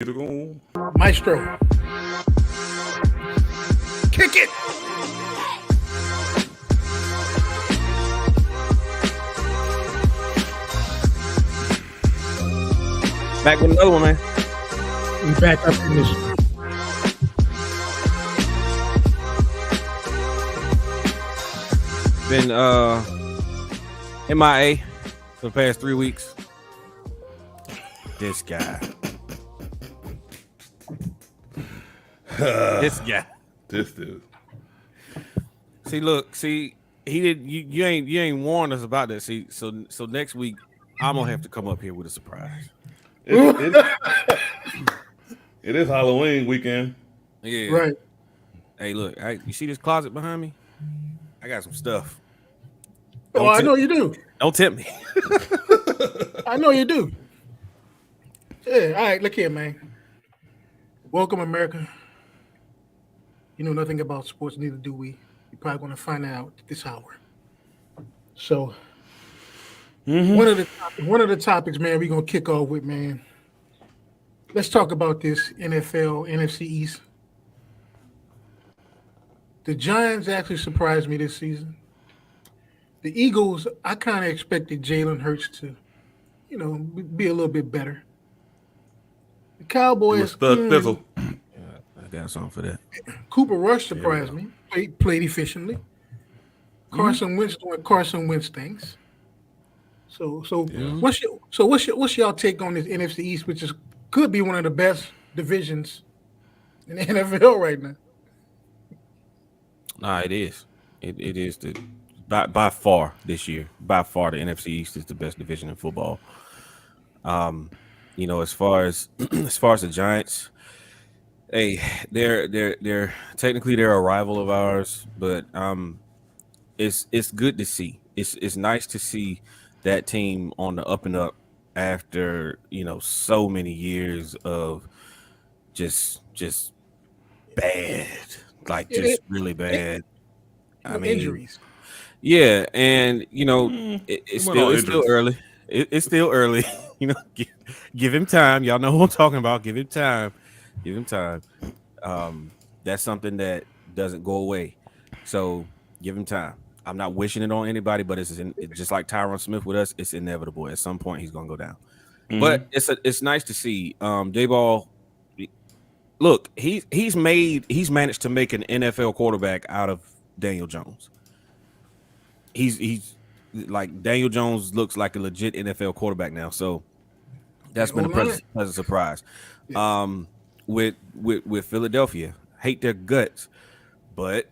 Maestro. Kick it. Back with another one, man. We back up in this. Been MIA for the past 3 weeks. This guy. This guy. This dude. See, he did. You ain't warned us about that. See, so next week I'm gonna have to come up here with a surprise. It is Halloween weekend. Yeah. Right. Hey, look, you see this closet behind me? I got some stuff. I know you do. Don't tempt me. I know you do. Yeah. All right. Look here, man. Welcome, America. You know nothing about sports, neither do we. You're probably going to find out this hour. So, one of the topics, man, we're going to kick off with, man. Let's talk about this NFL, NFC East. The Giants actually surprised me this season. The Eagles, I kind of expected Jalen Hurts to, be a little bit better. The Cowboys, Fizzle. I got something for that. Cooper Rush surprised me. Played efficiently. Carson Wentz doing Carson Wentz things. So what's y'all take on this NFC East, which could be one of the best divisions in the NFL right now? Nah, it is. It is by far this year. By far, the NFC East is the best division in football. As far as the Giants, hey, they're technically they're a rival of ours, but it's good to see. It's nice to see that team on the up and up after so many years of just bad, just really bad. I mean, injuries. Yeah, and it's still early. It's still early. Give him time. Y'all know who I'm talking about. Give him time. Give him time. That's something that doesn't go away. So give him time. I'm not wishing it on anybody, but it's just like Tyron Smith with us. It's inevitable. At some point, he's gonna go down. Mm-hmm. But it's nice to see. Daboll. Look, he's managed to make an NFL quarterback out of Daniel Jones. He's like Daniel Jones looks like a legit NFL quarterback now. So that's been a pleasant surprise. Yeah. With Philadelphia, hate their guts, but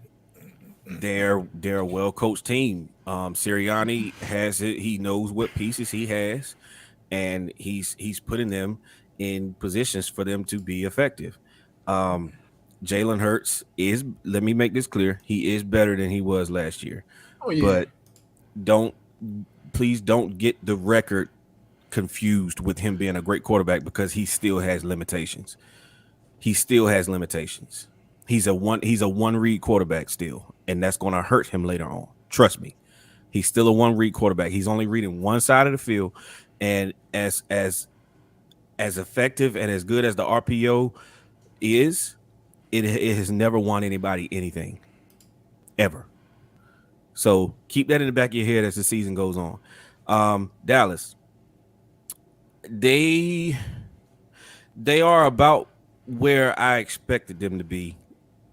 they're a well coached team. Sirianni has it. He knows what pieces he has, and he's putting them in positions for them to be effective. Jalen Hurts is. Let me make this clear. He is better than he was last year. Oh, yeah. But please don't get the record confused with him being a great quarterback, because he still has limitations. He's a one read quarterback still, and that's going to hurt him later on. Trust me. He's still a one read quarterback. He's only reading one side of the field, and as effective and as good as the RPO is, it has never won anybody anything ever. So keep that in the back of your head as the season goes on. Dallas, they are about where I expected them to be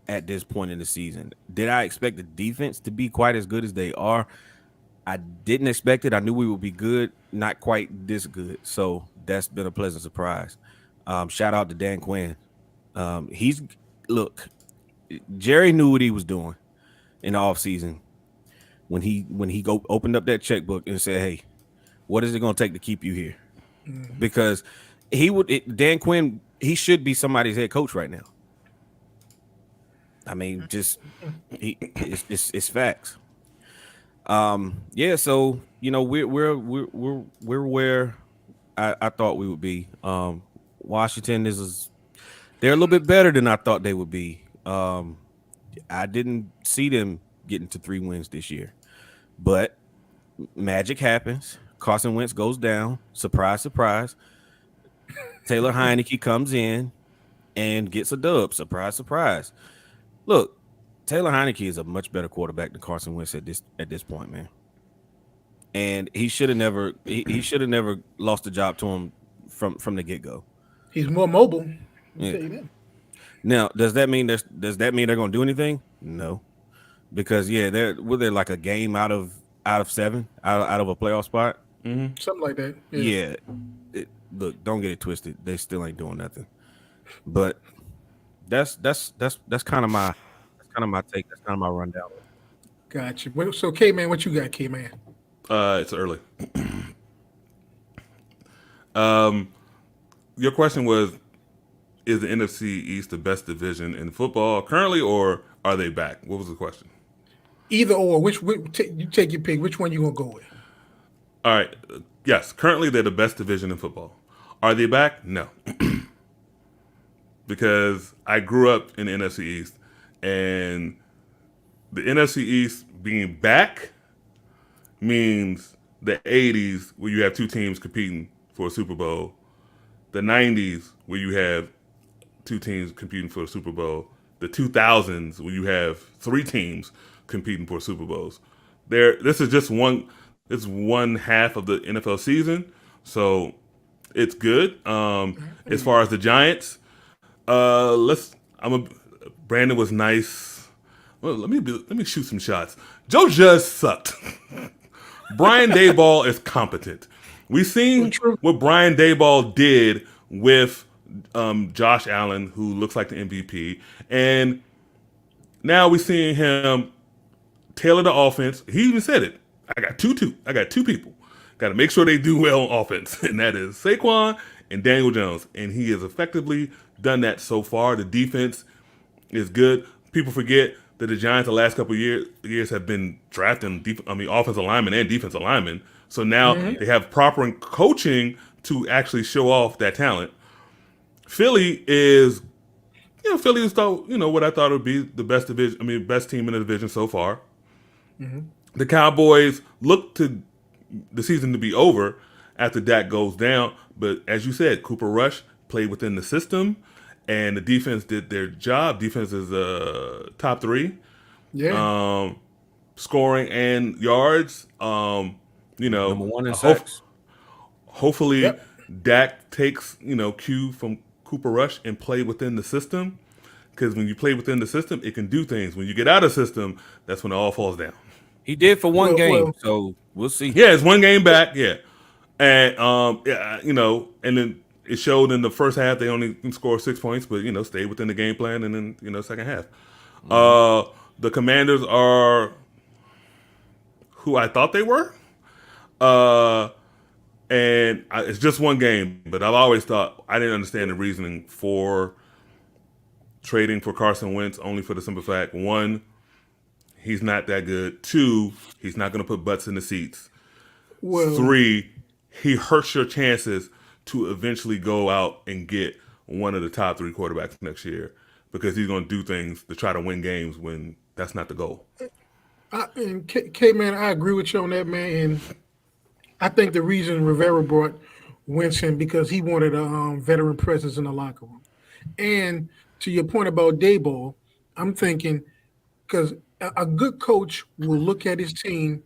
at this point in the season. Did I expect the defense to be quite as good as they are? I didn't expect it. I knew we would be good, not quite this good. So that's been a pleasant surprise. Shout out to Dan Quinn. Jerry knew what he was doing in the offseason when he opened up that checkbook and said, "Hey, what is it going to take to keep you here?" Mm-hmm. Because Dan Quinn, he should be somebody's head coach right now. I mean, it's facts. So we're where I thought we would be. Washington they're a little bit better than I thought they would be. I didn't see them getting to 3 wins this year, but magic happens. Carson Wentz goes down. Surprise, surprise. Taylor Heineke comes in and gets a dub. Surprise, surprise. Look, Taylor Heineke is a much better quarterback than Carson Wentz at this point, man. And he should have never lost the job to him from the get-go. He's more mobile. Yeah. Now, does that mean they're going to do anything? No, because they're like a game out of 7 out of a playoff spot, something like that. Yeah. Look, don't get it twisted. They still ain't doing nothing. But that's kind of my take. That's kind of my rundown. Gotcha. So, K-Man, what you got, K-Man? It's early. Your question was, is the NFC East the best division in football currently, or are they back? What was the question? Either or. You take your pick. Which one you gonna go with? All right. Yes, currently they're the best division in football. Are they back? No. Because I grew up in the NFC East, and the NFC East being back means the 80s where you have 2 teams competing for a Super Bowl, the 90s where you have 2 teams competing for a Super Bowl, the 2000s where you have 3 teams competing for Super Bowls. This is just one half of the NFL season, so it's good. As far as the Giants, Brandon was nice. Well, let me shoot some shots. Joe Judge sucked. Brian Daboll is competent. We've seen what Brian Daboll did with Josh Allen, who looks like the MVP, and now we're seeing him tailor the offense. He even said it. I got two people. Got to make sure they do well on offense, and that is Saquon and Daniel Jones, and he has effectively done that so far. The defense is good. People forget that the Giants the last couple of years have been drafting offensive linemen and defensive linemen. So now they have proper coaching to actually show off that talent. Philly is what I thought would be the best division. Best team in the division so far. The Cowboys look to the season to be over after Dak goes down, but as you said, Cooper Rush played within the system, and the defense did their job. Defense is top 3, scoring and yards. Number 1 in sacks. Hopefully, Dak takes cue from Cooper Rush and play within the system, because when you play within the system, it can do things. When you get out of the system, that's when it all falls down. He did for one game, so we'll see. Yeah, it's one game back. Yeah, and and then it showed in the first half they only scored 6 points, but stayed within the game plan, and then second half. The Commanders are who I thought they were, and it's just one game. But I've always thought I didn't understand the reasoning for trading for Carson Wentz, only for the simple fact: 1, he's not that good. 2, he's not going to put butts in the seats. 3, he hurts your chances to eventually go out and get one of the top 3 quarterbacks next year, because he's going to do things to try to win games when that's not the goal. And K-Man, I agree with you on that, man. And I think the reason Rivera brought Wentz in because he wanted a veteran presence in the locker room. And to your point about Daboll, I'm thinking because a good coach will look at his team,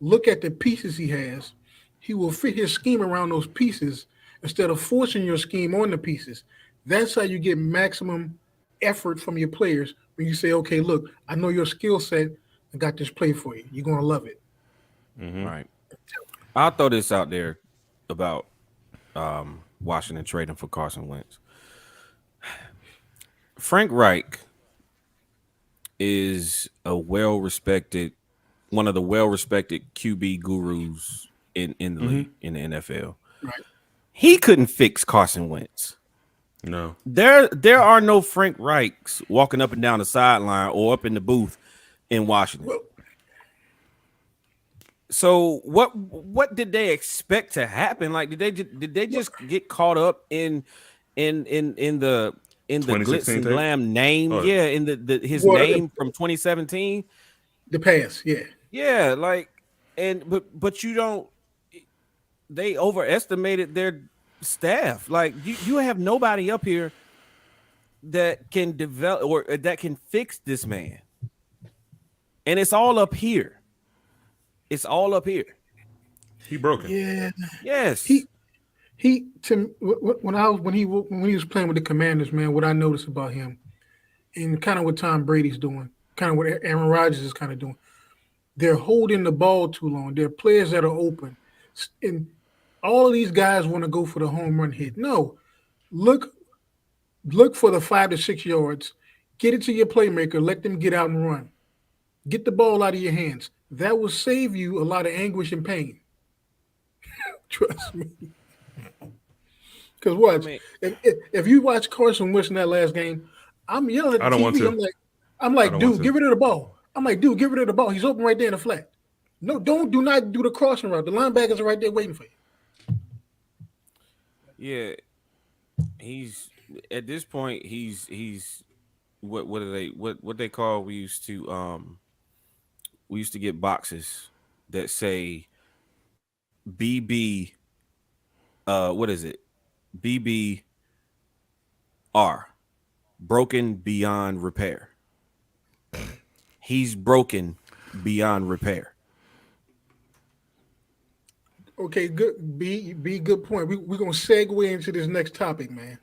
look at the pieces he has. He will fit his scheme around those pieces instead of forcing your scheme on the pieces. That's how you get maximum effort from your players when you say, okay, look, I know your skill set. I got this play for you. You're going to love it. Right. I'll throw this out there about Washington trading for Carson Wentz. Frank Reich is one of the well-respected QB gurus in the league, in the NFL. Right. He couldn't fix Carson Wentz. No. There are no Frank Reichs walking up and down the sideline or up in the booth in Washington. Well, so what did they expect to happen? Like, did they just get caught up in the glitz and glam name? In his name from 2017. The past, but you don't. They overestimated staff. Like you have nobody up here that can develop or that can fix this man. And it's all up here. It's all up here. He broken. Yeah. Yes. He when he was playing with the Commanders, man, what I noticed about him and kind of what Tom Brady's doing, kind of what Aaron Rodgers is kind of doing, they're holding the ball too long. There are players that are open. And all of these guys want to go for the home run hit. No. Look for the 5 to 6 yards. Get it to your playmaker. Let them get out and run. Get the ball out of your hands. That will save you a lot of anguish and pain. Trust me. Because watch, if you watch Carson Wentz in that last game, I'm yelling at the TV. I'm like, dude, get rid of the ball. I'm like, dude, get rid of the ball. He's open right there in the flat. No, do not do the crossing route. The linebackers are right there waiting for you. Yeah, he's at this point. He's what are they? What they call? We used to get boxes that say BB. What is it? BBR, broken beyond repair. He's broken beyond repair. Okay, good. Be good point. We're gonna segue into this next topic, man,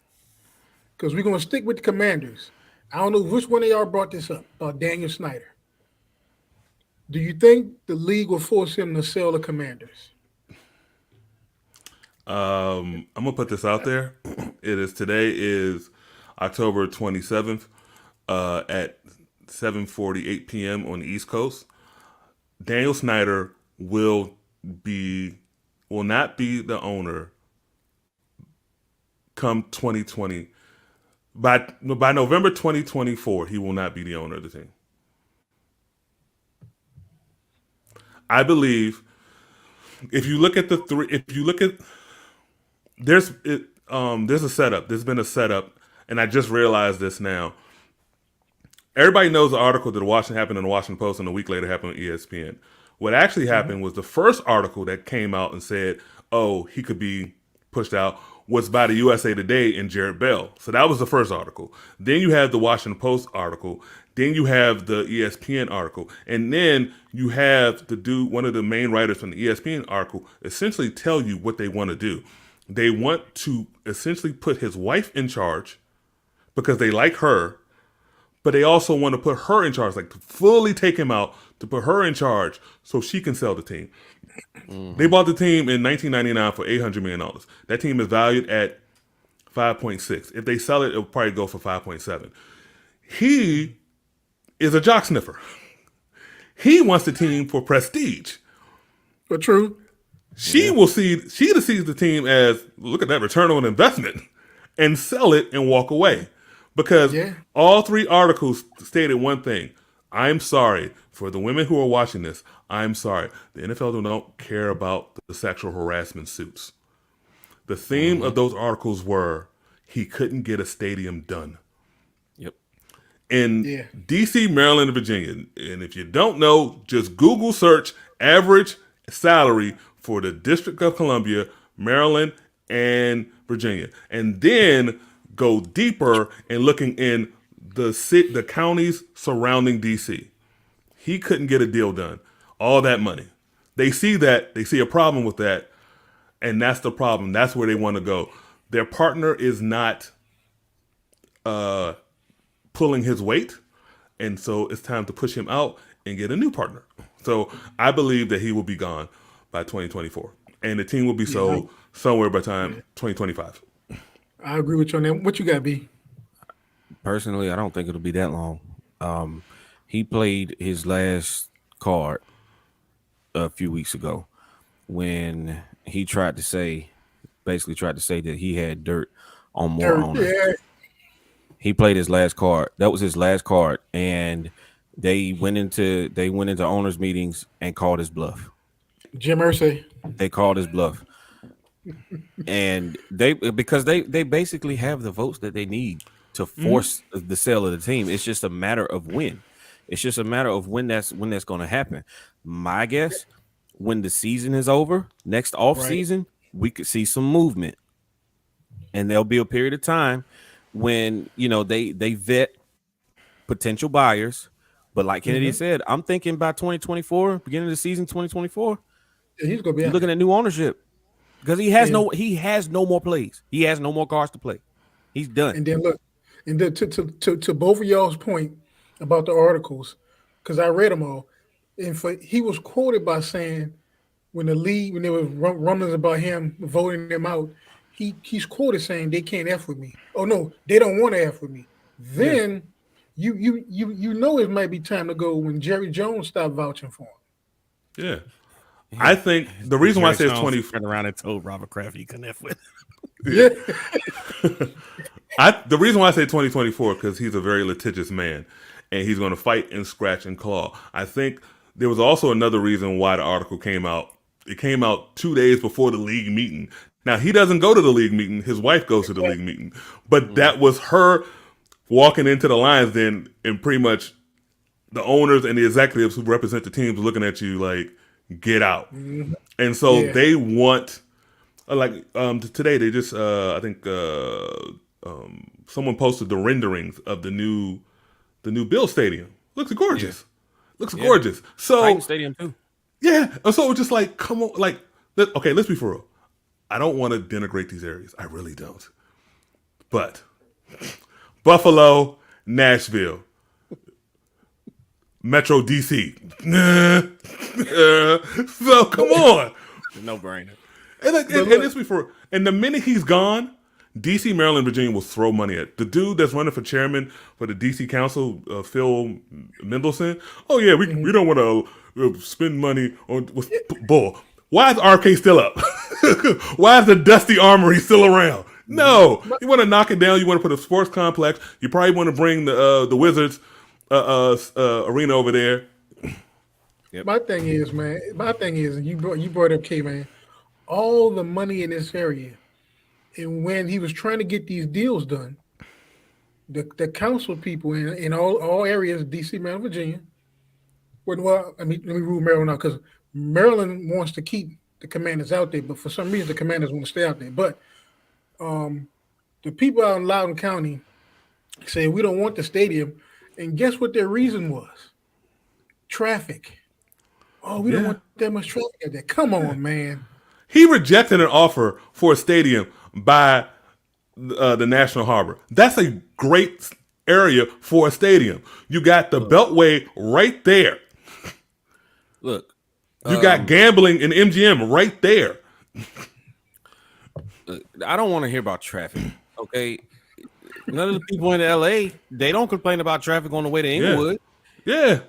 because we're gonna stick with the Commanders. I don't know which one of y'all brought this up about Daniel Snyder. Do you think the league will force him to sell the Commanders? I'm gonna put this out there. Today is October 27th at 7:48 p.m. on the East Coast. Daniel Snyder will not be the owner come 2020. By November 2024, he will not be the owner of the team. I believe if you look at there's a setup. There's been a setup, and I just realized this now. Everybody knows the article that happened in the Washington Post, and a week later happened on ESPN. What actually happened was the first article that came out and said, "Oh, he could be pushed out," was by the USA Today and Jared Bell. So that was the first article. Then you have the Washington Post article. Then you have the ESPN article, and then you have one of the main writers from the ESPN article, essentially tell you what they want to do. They want to essentially put his wife in charge because they like her, but they also want to put her in charge, like to fully take him out, to put her in charge so she can sell the team. Mm-hmm. They bought the team in 1999 for $800 million. That team is valued at 5.6. If they sell it, it'll probably go for 5.7. He is a jock sniffer. He wants the team for prestige. But true. She sees the team as, look at that return on investment, and sell it and walk away. Because all three articles stated one thing. I'm sorry for the women who are watching this. I'm sorry. The NFL don't care about the sexual harassment suits. The theme of those articles were he couldn't get a stadium done. Yep. In D.C., Maryland, and Virginia. And if you don't know, just Google search average salary for the District of Columbia, Maryland, and Virginia. And then go deeper and looking in the counties surrounding D.C. He couldn't get a deal done. All that money. They see a problem with that, and that's the problem. That's where they want to go. Their partner is not pulling his weight, and so it's time to push him out and get a new partner. So I believe that he will be gone by 2024, and the team will be sold somewhere by time 2025. I agree with you on that. What you got, B? Personally, I don't think it'll be that long. He played his last card a few weeks ago when he tried to say that he had dirt on more owners. Yeah. He played his last card. That was his last card, and they went into owners meetings and called his bluff. Jim Irsay. They called his bluff. And because they basically have the votes that they need to force the sale of the team. It's just a matter of when. It's just a matter of when that's going to happen. My guess, when the season is over, next off season, we could see some movement. and there'll be a period of time when they vet potential buyers. But like Kennedy said, I'm thinking by 2024, beginning of the season 2024, he's gonna be looking at new ownership because he has no more plays. He has no more cards to play. He's done. And then look, and then to both of y'all's point about the articles, because I read them all, and he was quoted by saying when there was rumblings about him voting them out, he's quoted saying they can't F with me. Oh no, they don't want to F with me. Then you know it might be time to go when Jerry Jones stopped vouching for him. Yeah. I think the reason why I say it's 20 turned around and told Robert Kraft he couldn't F with. Yeah. The reason why I say 2024 because he's a very litigious man and he's going to fight and scratch and claw. I think there was also another reason why the article came out. It came out 2 days before the league meeting. Now he doesn't go to the league meeting; his wife goes to the league meeting. But that was her walking into the Lions den, and pretty much the owners and the executives who represent the teams looking at you like, get out. And so they want, today they just, I think someone posted the renderings of the new Bill Stadium. Looks gorgeous. Looks gorgeous. So Titan Stadium too. Yeah. So it's just like, come on, like, okay, let's be for real. I don't want to denigrate these areas. I really don't. But Buffalo, Nashville, Metro DC. So come on. No brainer. And let's be for real. And the minute he's gone, DC, Maryland, Virginia will throw money at the dude that's running for chairman for the DC Council, Phil Mendelssohn. Oh yeah, we don't want to spend money on bull. Why is RK still up? Why is the Dusty Armory still around? No, you want to knock it down. You want to put a sports complex. You probably want to bring the Wizards arena over there. Yep. My thing is, you brought up K, man. All the money in this area, and when he was trying to get these deals done, the council people in all areas, DC, Maryland, Virginia. Well, let me rule Maryland out because Maryland wants to keep the Commanders out there, but for some reason the Commanders want to stay out there. But the people out in Loudoun County say we don't want the stadium, and guess what their reason was? Traffic. Oh, we don't want that much traffic out there. Come on, man. He rejected an offer for a stadium by the National Harbor. That's a great area for a stadium. You got the Beltway right there. Look, you got gambling in MGM right there. I don't want to hear about traffic. Okay, none of the people in LA, they don't complain about traffic on the way to Inglewood. Yeah.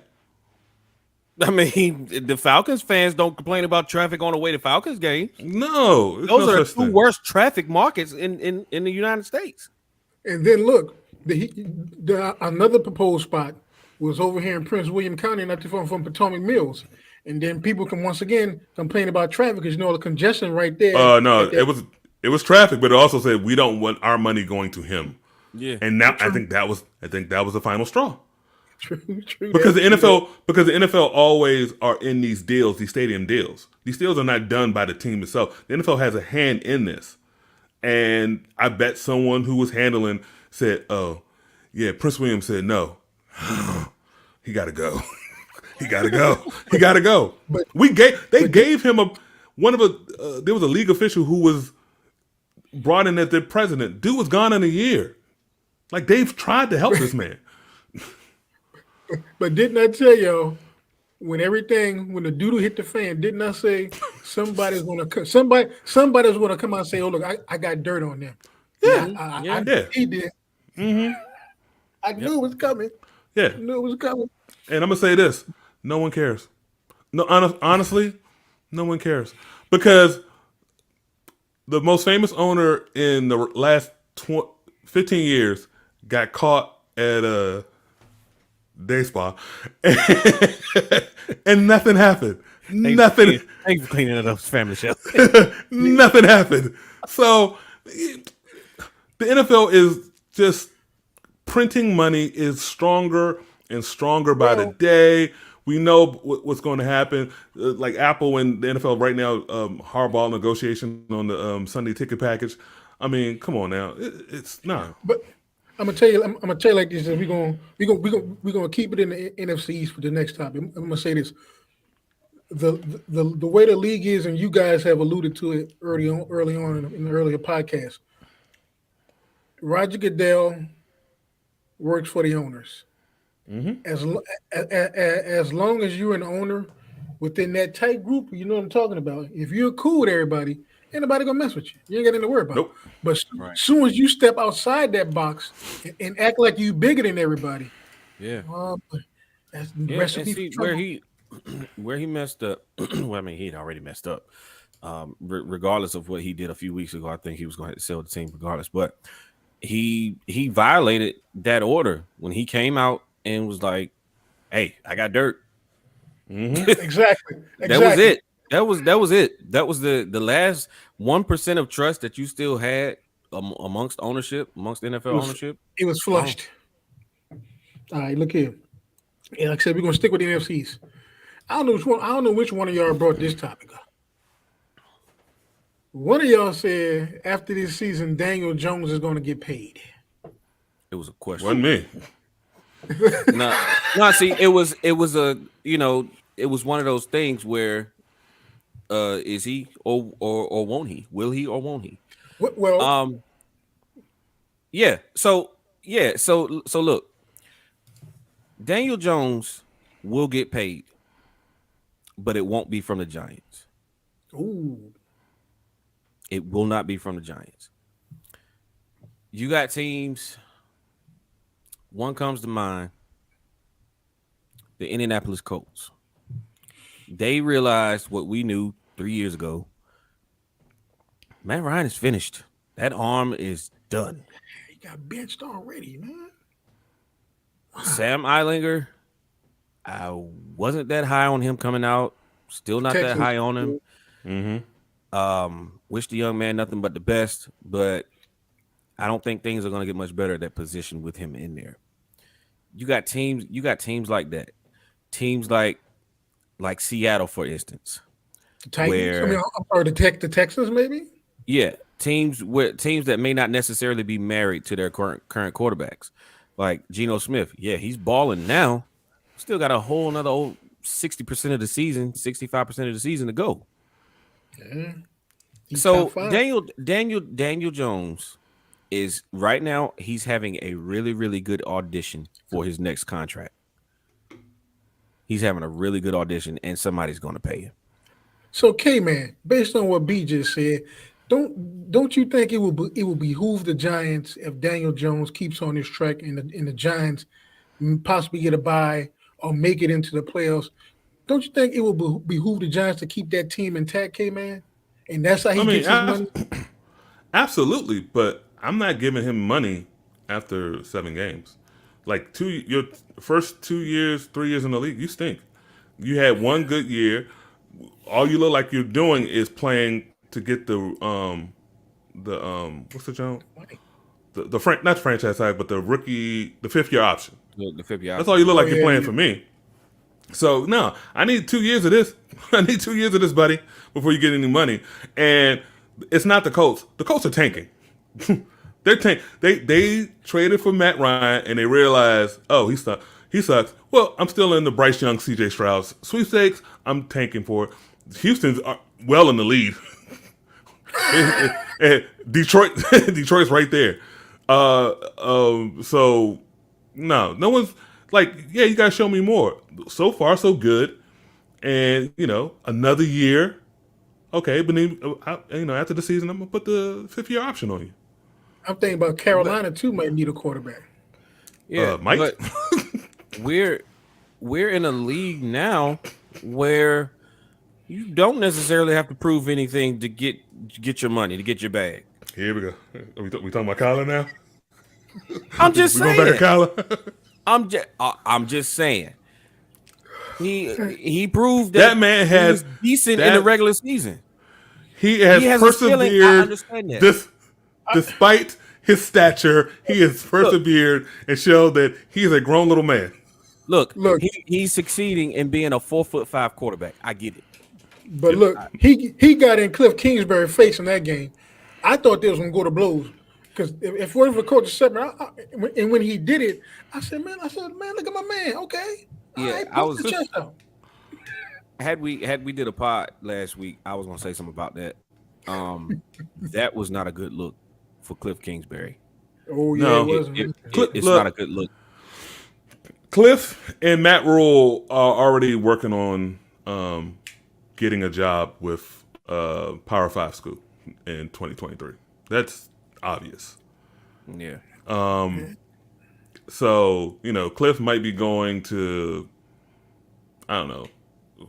I mean, the Falcons fans don't complain about traffic on the way to Falcons games. No, those are the two worst traffic markets in the United States. And then look, another proposed spot was over here in Prince William County, not too far from Potomac Mills. And then people can once again complain about traffic because the congestion right there. No, it was traffic, but it also said we don't want our money going to him. Yeah, and now I think that was the final straw. True. Because the NFL always are in these deals, these stadium deals. These deals are not done by the team itself. The NFL has a hand in this, and I bet someone who was handling said, "Oh, yeah." Prince William said, "No, he got to go. He got to go. He got to go." But they gave him there was a league official who was brought in as their president. Dude was gone in a year. Like they've tried to help this man. But didn't I tell y'all when the doodle hit the fan? Didn't I say somebody's gonna come out and say, "Oh look, I got dirt on them." Yeah, he did. Mm-hmm. I knew it was coming. Yeah, I knew it was coming. And I'm gonna say this: no one cares. No, honestly, no one cares because the most famous owner in the last 15 years got caught at a day spa, and nothing happened. Nothing. Thanks for cleaning it up, family show. Nothing happened. So the NFL is just printing money is stronger and stronger by the day. We know what's going to happen. Like Apple and the NFL right now, hardball negotiation on the Sunday ticket package. I mean, come on now. It's no. But I'm gonna tell you like this. We're gonna keep it in the NFC East for the next topic. I'm gonna say this. The way the league is, and you guys have alluded to it early on in the earlier podcast. Roger Goodell works for the owners. Mm-hmm. As long as you're an owner within that tight group, you know what I'm talking about. If you're cool with everybody, ain't nobody gonna mess with you. You ain't got anything to worry about. Nope. But as soon as you step outside that box and act like you bigger than everybody, that's recipe for trouble. Where he messed up. Well, I mean, he'd already messed up. Regardless of what he did a few weeks ago, I think he was going to sell the team regardless. But he violated that order when he came out and was like, "Hey, I got dirt." Mm-hmm. Exactly. That was it. That was it. That was the last 1% of trust that you still had amongst NFL ownership. It was flushed. All right, look here. Yeah, like I said, we're gonna stick with the NFCs. I don't know which one of y'all brought this topic up. One of y'all said after this season, Daniel Jones is going to get paid. It was a question. Wasn't me. No. See, it was it was one of those things where, is he or won't he? Will he or won't he? Well, yeah. So look, Daniel Jones will get paid, but it won't be from the Giants. Ooh. It will not be from the Giants. You got teams. One comes to mind. The Indianapolis Colts. They realized what we knew 3 years ago. Matt Ryan is finished. That arm is done. He got benched already, man. Sam Eilinger, I wasn't that high on him coming out. Still not that high on him. Mm-hmm. Wish the young man nothing but the best, but I don't think things are going to get much better at that position with him in there. You got teams like that. Teams like Seattle, for instance. The Titans? Or the Texans, maybe? Yeah, teams that may not necessarily be married to their current quarterbacks. Like Geno Smith. Yeah, he's balling now. Still got a whole another 60% of the season, 65% of the season to go. Yeah. So Daniel Jones is right now, he's having a really, really good audition for his next contract. He's having a really good audition, and somebody's going to pay him. So, K-Man, based on what B just said, don't you think it will behoove the Giants if Daniel Jones keeps on this track and the Giants possibly get a bye or make it into the playoffs? Don't you think it will behoove the Giants to keep that team intact, K-Man? And that's how he gets his money? Absolutely, but I'm not giving him money after 7 games. Like your first 2 years, 3 years in the league, you stink. You had one good year. All you look like you're doing is playing to get the what's the joke? Not franchise tag, but the 5th year option. The 5th year. That's all you look like you're playing for me. So no, I need 2 years of this. I need 2 years of this, buddy, before you get any money. And it's not the Colts. The Colts are tanking. They traded for Matt Ryan and they realized, oh, he sucks. Well, I'm still in the Bryce Young, C.J. Stroud sweepstakes. I'm tanking for it. Houston's well in the lead. and Detroit's right there. So no one's like, yeah, you guys show me more. So far, so good. And another year. Okay, but then, after the season, I'm gonna put the 5th year option on you. I'm thinking about Carolina too. Might need a quarterback. Yeah, Mike. we're in a league now where you don't necessarily have to prove anything to get your money, to get your bag. Here we go. We talking about Kyler now? I'm just saying. Going back to Kyler? I'm just saying. He proved that man he was decent in the regular season. He has persevered. I understand that. Despite his stature, he has persevered and showed that he is a grown little man. Look, he's succeeding in being a 4'5" quarterback. I get it. But look, he got in Cliff Kingsbury's face in that game. I thought they was gonna go to blows because if what if the coach said, man, and when he did it, I said, man, look at my man. Okay, Yeah, all right, I was the chest out. Had we did a pod last week, I was gonna say something about that. That was not a good look for Cliff Kingsbury. Oh yeah, No. It's not a good look. Cliff and Matt Rule are already working on getting a job with Power 5 school in 2023. That's obvious. Yeah. So, Cliff might be going to, I don't know,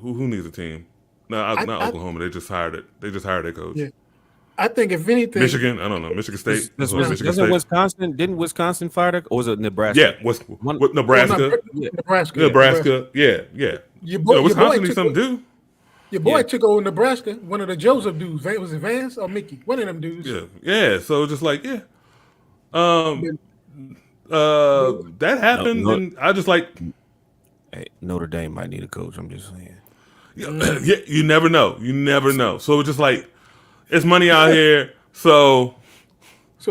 who needs a team? No, not Oklahoma. They just hired it. They just hired their coach. Yeah. I think if anything, Michigan. I don't know. Michigan State. Doesn't Wisconsin? Didn't Wisconsin fire that, or was it Nebraska? Yeah, Nebraska. Nebraska. Yeah. Wisconsin needs something to do. Your boy took over Nebraska. One of the Joseph dudes. Was it Vance or Mickey? One of them dudes. Yeah. So just like that happened, and I just like. Hey, Notre Dame might need a coach. I'm just saying. Yeah, you never know. So it's just like it's money out here. So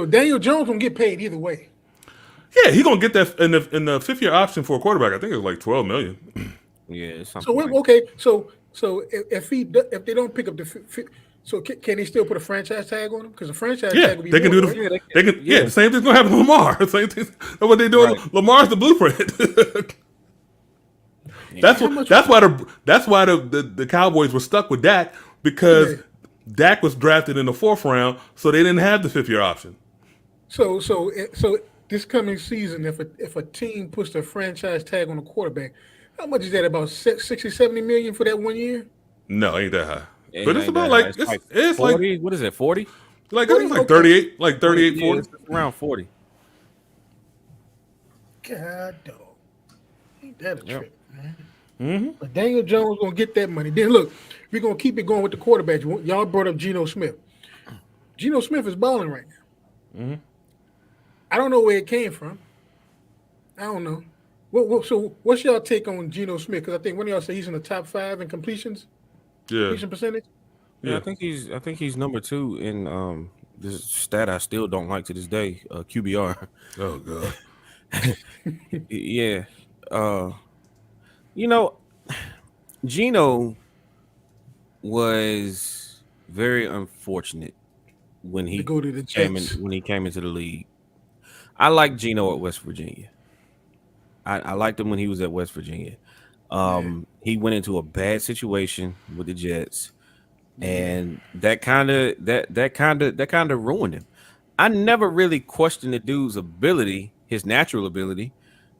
Daniel Jones won't get paid either way. Yeah, he's gonna get that in the 5th year option for a quarterback. I think it was like $12 million. Yeah. So if they don't pick up can they still put a franchise tag on him? Because the franchise tag will be they can do the the same thing's gonna happen to Lamar. Same thing. That's what they doing. Right. Lamar's the blueprint. That's why the Cowboys were stuck with Dak because Dak was drafted in the 4th round, so they didn't have the 5th year option. So this coming season, if a team puts their franchise tag on a quarterback, how much is that? About 60, 70 million for that 1 year? No, ain't that high. But it's about like it's 40. Like what is it? 40? Like it's like 38, like 38, 40. It's around 40. God dog, ain't that a trick, man? Mm-hmm. But Daniel Jones gonna get that money. Then look, we're gonna keep it going with the quarterbacks. Y'all brought up Geno Smith. Geno Smith is balling right now. Mm-hmm. I don't know where it came from. I don't know. So what's y'all take on Geno Smith? Because I think one of y'all say he's in the top 5 in completions. Yeah. Completion percentage. Yeah, I think he's number 2 in this stat I still don't like to this day. QBR. Oh god. Yeah. Geno was very unfortunate when he came into the league. I liked Geno at West Virginia. I liked him when he was at West Virginia. He went into a bad situation with the Jets, and that kind of ruined him. I never really questioned the dude's ability, his natural ability,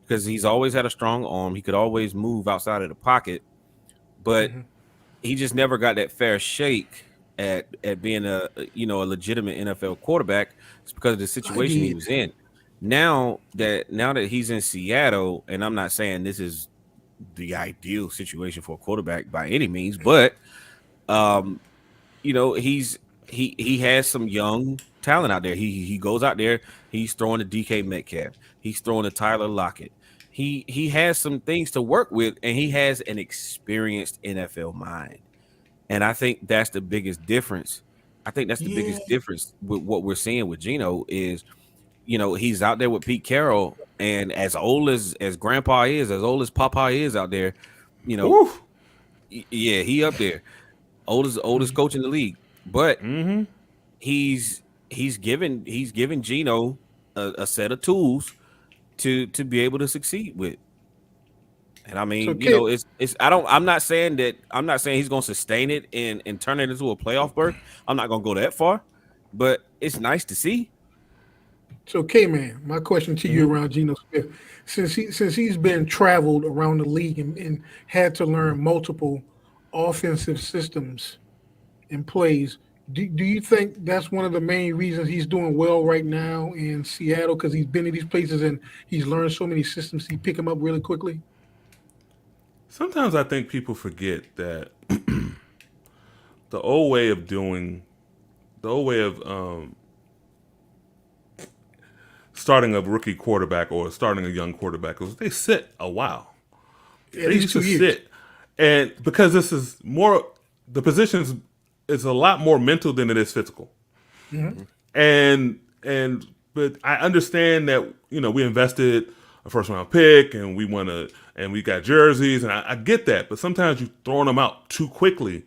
because he's always had a strong arm. He could always move outside of the pocket, but he just never got that fair shake at being a legitimate NFL quarterback. It's because of the situation he was in. Now that he's in Seattle, and I'm not saying this is the ideal situation for a quarterback by any means, but he has some young talent out there. He goes out there, he's throwing to DK Metcalf, he's throwing to Tyler Lockett. He has some things to work with, and he has an experienced NFL mind. And I think that's the biggest difference. I think that's the biggest difference with what we're seeing with Geno is, he's out there with Pete Carroll, and as old as Grandpa is, as old as Papa is out there, he up there, oldest coach in the league. But he's given Geno a set of tools to be able to succeed with. And I mean, I'm not saying he's going to sustain it and turn it into a playoff berth. I'm not going to go that far, but it's nice to see. So, K-Man, my question to you around Geno Smith, since he's been traveled around the league and had to learn multiple offensive systems and plays, do you think that's one of the main reasons he's doing well right now in Seattle? Because he's been in these places and he's learned so many systems, he pick them up really quickly? Sometimes I think people forget that the old way of starting a rookie quarterback or starting a young quarterback was they sit a while. They used to sit, and because this is more, the positions is a lot more mental than it is physical. But I understand that we invested a first round pick and we got jerseys, and I get that, but sometimes you're throwing them out too quickly,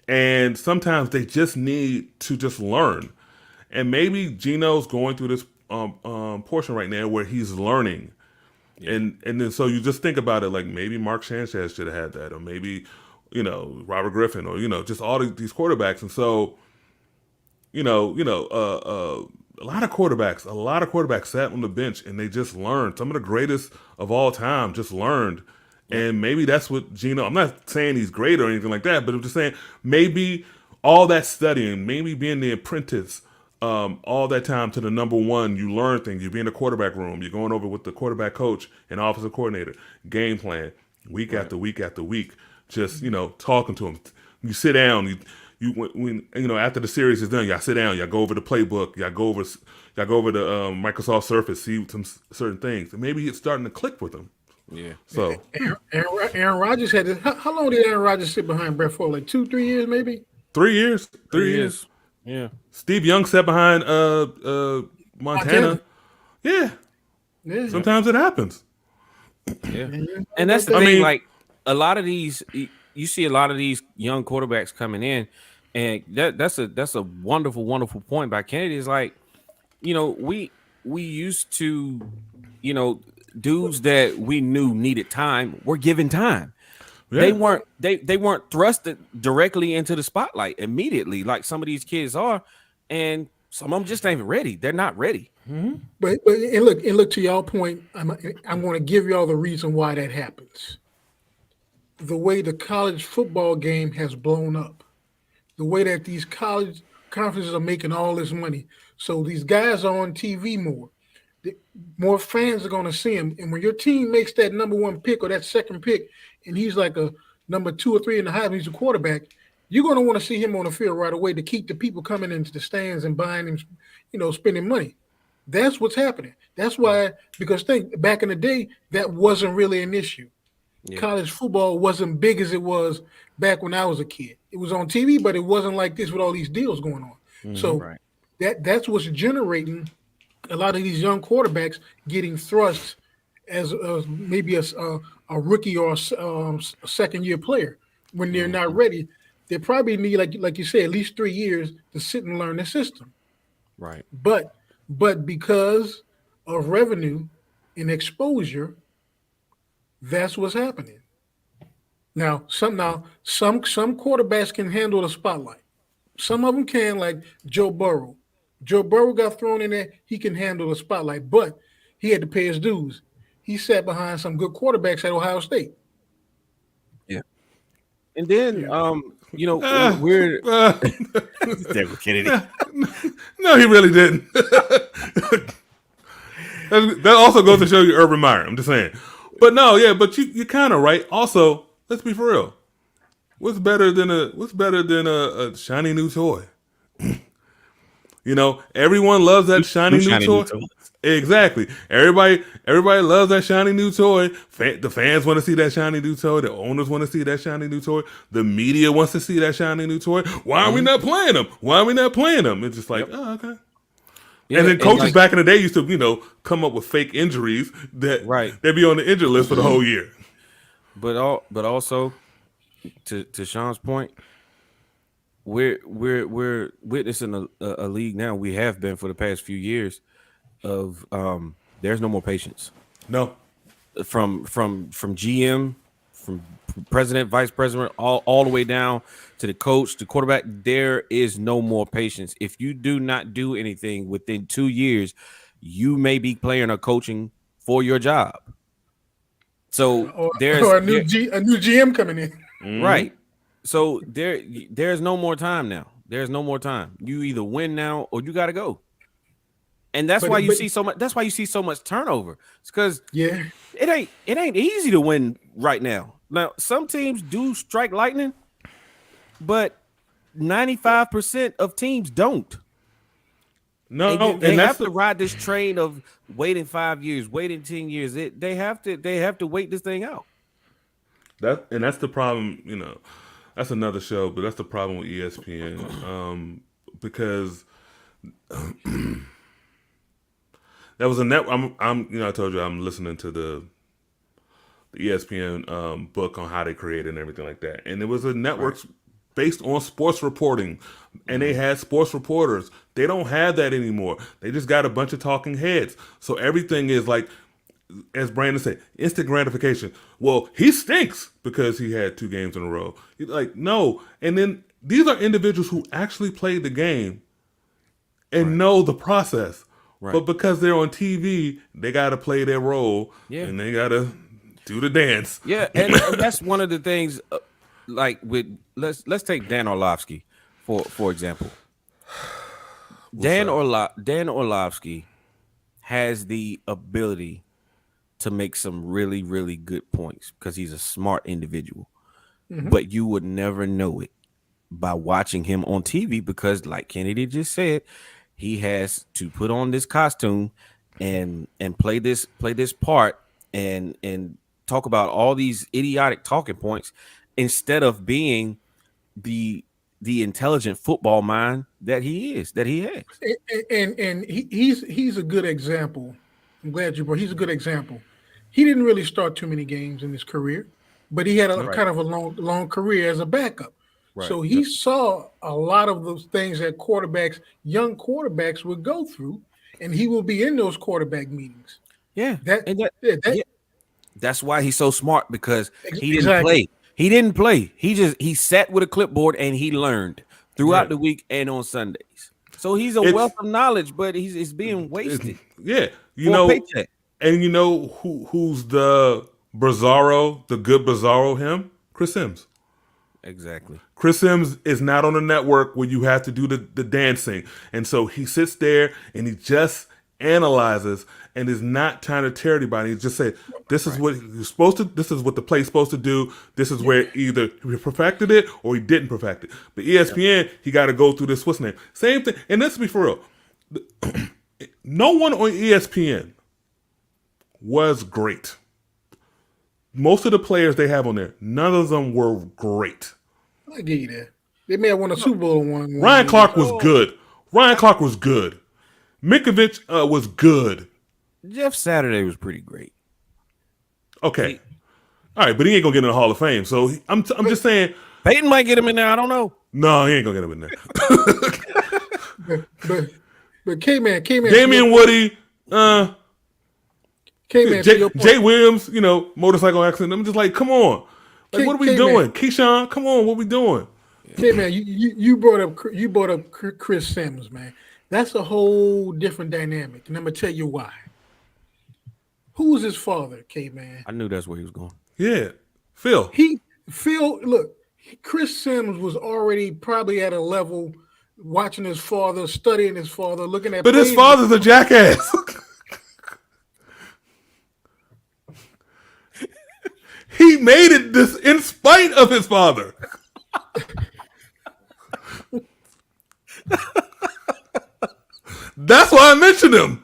and sometimes they just need to just learn. And maybe Gino's going through this portion right now where he's learning. Yeah. And then so you just think about it, like maybe Mark Sanchez should have had that, or maybe Robert Griffin, or just all these quarterbacks. And so a lot of quarterbacks sat on the bench and they just learned. Some of the greatest of all time just learned. And maybe that's what Gino, I'm not saying he's great or anything like that, but I'm just saying maybe all that studying, maybe being the apprentice all that time to the number one, you learn things. You be in the quarterback room. You're going over with the quarterback coach and offensive coordinator, game plan, week after week after week, just, talking to him. You sit down, when after the series is done, y'all sit down, y'all go over the playbook, y'all go over the Microsoft Surface, see some certain things. And maybe it's starting to click with them. Yeah. So Aaron Rodgers had how long did Aaron Rodgers sit behind Brett Favre? Like 2-3 years, maybe? 3 years. 3 years. Yeah. Steve Young sat behind Montana. Yeah. Sometimes it happens. Yeah. And that's the thing, like a lot of these, you see a lot of these young quarterbacks coming in, and that's a wonderful, wonderful point by Kennedy. Is like, we used to, dudes that we knew needed time were given time. Yeah. They weren't thrusted directly into the spotlight immediately like some of these kids are, and some of them just ain't ready. They're not ready. Mm-hmm. But look to y'all point. I'm going to give y'all the reason why that happens. The way the college football game has blown up, the way that these college conferences are making all this money, so these guys are on TV more. More fans are going to see him, and when your team makes that number one pick or that second pick, and he's like a number 2 or 3 in the high, he's a quarterback, you're going to want to see him on the field right away to keep the people coming into the stands and buying him, spending money. That's what's happening. That's why, because back in the day, that wasn't really an issue. Yeah. College football wasn't big as it was back when I was a kid. It was on TV, but it wasn't like this with all these deals going on. Mm-hmm. So that's what's generating a lot of these young quarterbacks getting thrust as maybe a rookie or a second-year player when they're not ready. They probably need, like you said, at least 3 years to sit and learn the system. Right. But because of revenue and exposure, that's what's happening. Now some quarterbacks can handle the spotlight. Some of them can, like Joe Burrow. Joe Burrow got thrown in there. He can handle the spotlight, but he had to pay his dues. He sat behind some good quarterbacks at Ohio State. Yeah. And then, we're Kennedy. No, he really didn't. That also goes to show you Urban Meyer. I'm just saying. But no, yeah, but you're kind of right. Also, let's be for real. What's better than a shiny new toy? Everyone loves that shiny new toy. Exactly. Everybody loves that shiny new toy. The fans want to see that shiny new toy. The owners want to see that shiny new toy. The media wants to see that shiny new toy. Why are we not playing them? It's just like, oh, okay. Yeah, and then coaches back in the day used to, come up with fake injuries that they'd be on the injured list for the whole year. But also, to Sean's point, we're witnessing a league now. We have been for the past few years of there's no more patience. No, from GM, from president, vice president, all the way down to the coach, the quarterback. There is no more patience. If you do not do anything within 2 years, you may be playing or coaching for your job. So there's a new GM coming in, right? So there's no more time now. There's no more time. You either win now or you got to go. And that's why you see so much. That's why you see so much turnover. It's because it ain't easy to win right now. Now some teams do strike lightning, but 95% of teams don't. No, they have to ride this train of waiting 5 years, waiting 10 years. They have to wait this thing out. That's the problem. That's another show, but that's the problem with ESPN because That was a net. I told you I'm listening to the ESPN book on how they create and everything like that. And it was a network based on sports reporting, and they had sports reporters. They don't have that anymore. They just got a bunch of talking heads. So everything is like, as Brandon said, instant gratification. Well, he stinks because he had 2 games in a row. You're like, no. And then these are individuals who actually played the game and know the process. Right. But because they're on TV, they got to play their role, and they got to do the dance. Yeah, and that's one of the things. Like with let's take Dan Orlovsky for example. Dan Orlovsky has the ability to make some really, really good points because he's a smart individual. Mm-hmm. But you would never know it by watching him on TV because, like Kennedy just said, he has to put on this costume and play this part and talk about all these idiotic talking points instead of being the intelligent football mind that he has. And he's a good example. I'm glad you brought. He's a good example. He didn't really start too many games in his career, but he had a kind of a long career as a backup. Right. So he saw a lot of those things that young quarterbacks would go through, and he will be in those quarterback meetings. Yeah. That's why he's so smart, because he didn't play. He didn't play. He sat with a clipboard and he learned throughout the week and on Sundays. So he's a wealth of knowledge, but it's being wasted. Paycheck. And you know who's the Bizarro, the good Bizarro him? Chris Sims. Exactly. Chris Sims is not on a network where you have to do the dancing. And so he sits there and he just analyzes and is not trying to tear anybody. He just say, this is what you're supposed to, this is what the play's supposed to do. This is where either he perfected it or he didn't perfect it. But ESPN, he got to go through this, what's name? Same thing. And let's be for real. No one on ESPN was great. Most of the players they have on there, none of them were great. I give you that. They may have won a Super Bowl one. Ryan Clark was good. Mikovich was good. Jeff Saturday was pretty great. Okay. All right, but he ain't going to get in the Hall of Fame. So I'm just saying. Peyton might get him in there. I don't know. No, he ain't going to get him in there. but K-Man. Damian Woody. K-Man, Jay Williams, motorcycle accident. I'm just like, come on. Like, what are we doing? Keyshawn, come on, what are we doing? K-Man, you brought up Chris Sims, man. That's a whole different dynamic, and I'm gonna tell you why. Who was his father, K-Man? I knew that's where he was going. Yeah, Phil. Look, Chris Sims was already probably at a level watching his father, studying his father, looking at. But his father's a jackass. He made it this in spite of his father. That's why I mentioned him.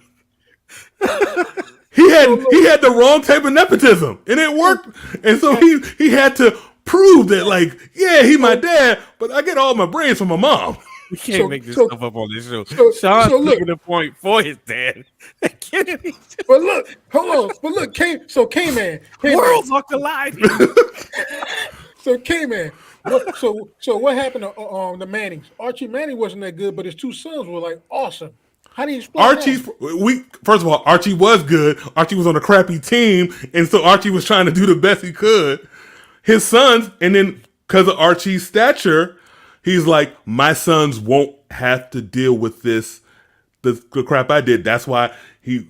He had the wrong type of nepotism, and it worked. And so he had to prove that, like, yeah, he's my dad, but I get all my brains from my mom. We can't make this stuff up on this show. Sean's making a point for his dad. But look, hold on. But look, K-Man. Worlds are colliding. So K-Man. So what happened to the Mannings? Archie Manning wasn't that good, but his 2 sons were like awesome. How do you explain that? First of all, Archie was good. Archie was on a crappy team, and so Archie was trying to do the best he could. His sons, and then because of Archie's stature, he's like, my sons won't have to deal with the crap I did. That's why he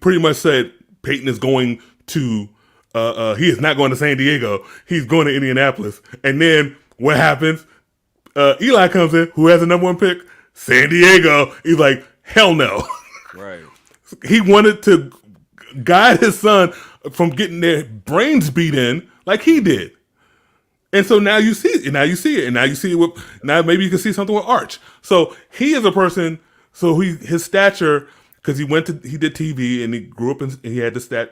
pretty much said Peyton is going to, he is not going to San Diego. He's going to Indianapolis. And then what happens? Eli comes in, who has the number 1 pick? San Diego. He's like, hell no. Right. He wanted to guide his son from getting their brains beat in like he did. And so now you see it, and now you see it now maybe you can see something with Arch. So he is a person, so his stature, because he did TV and he grew up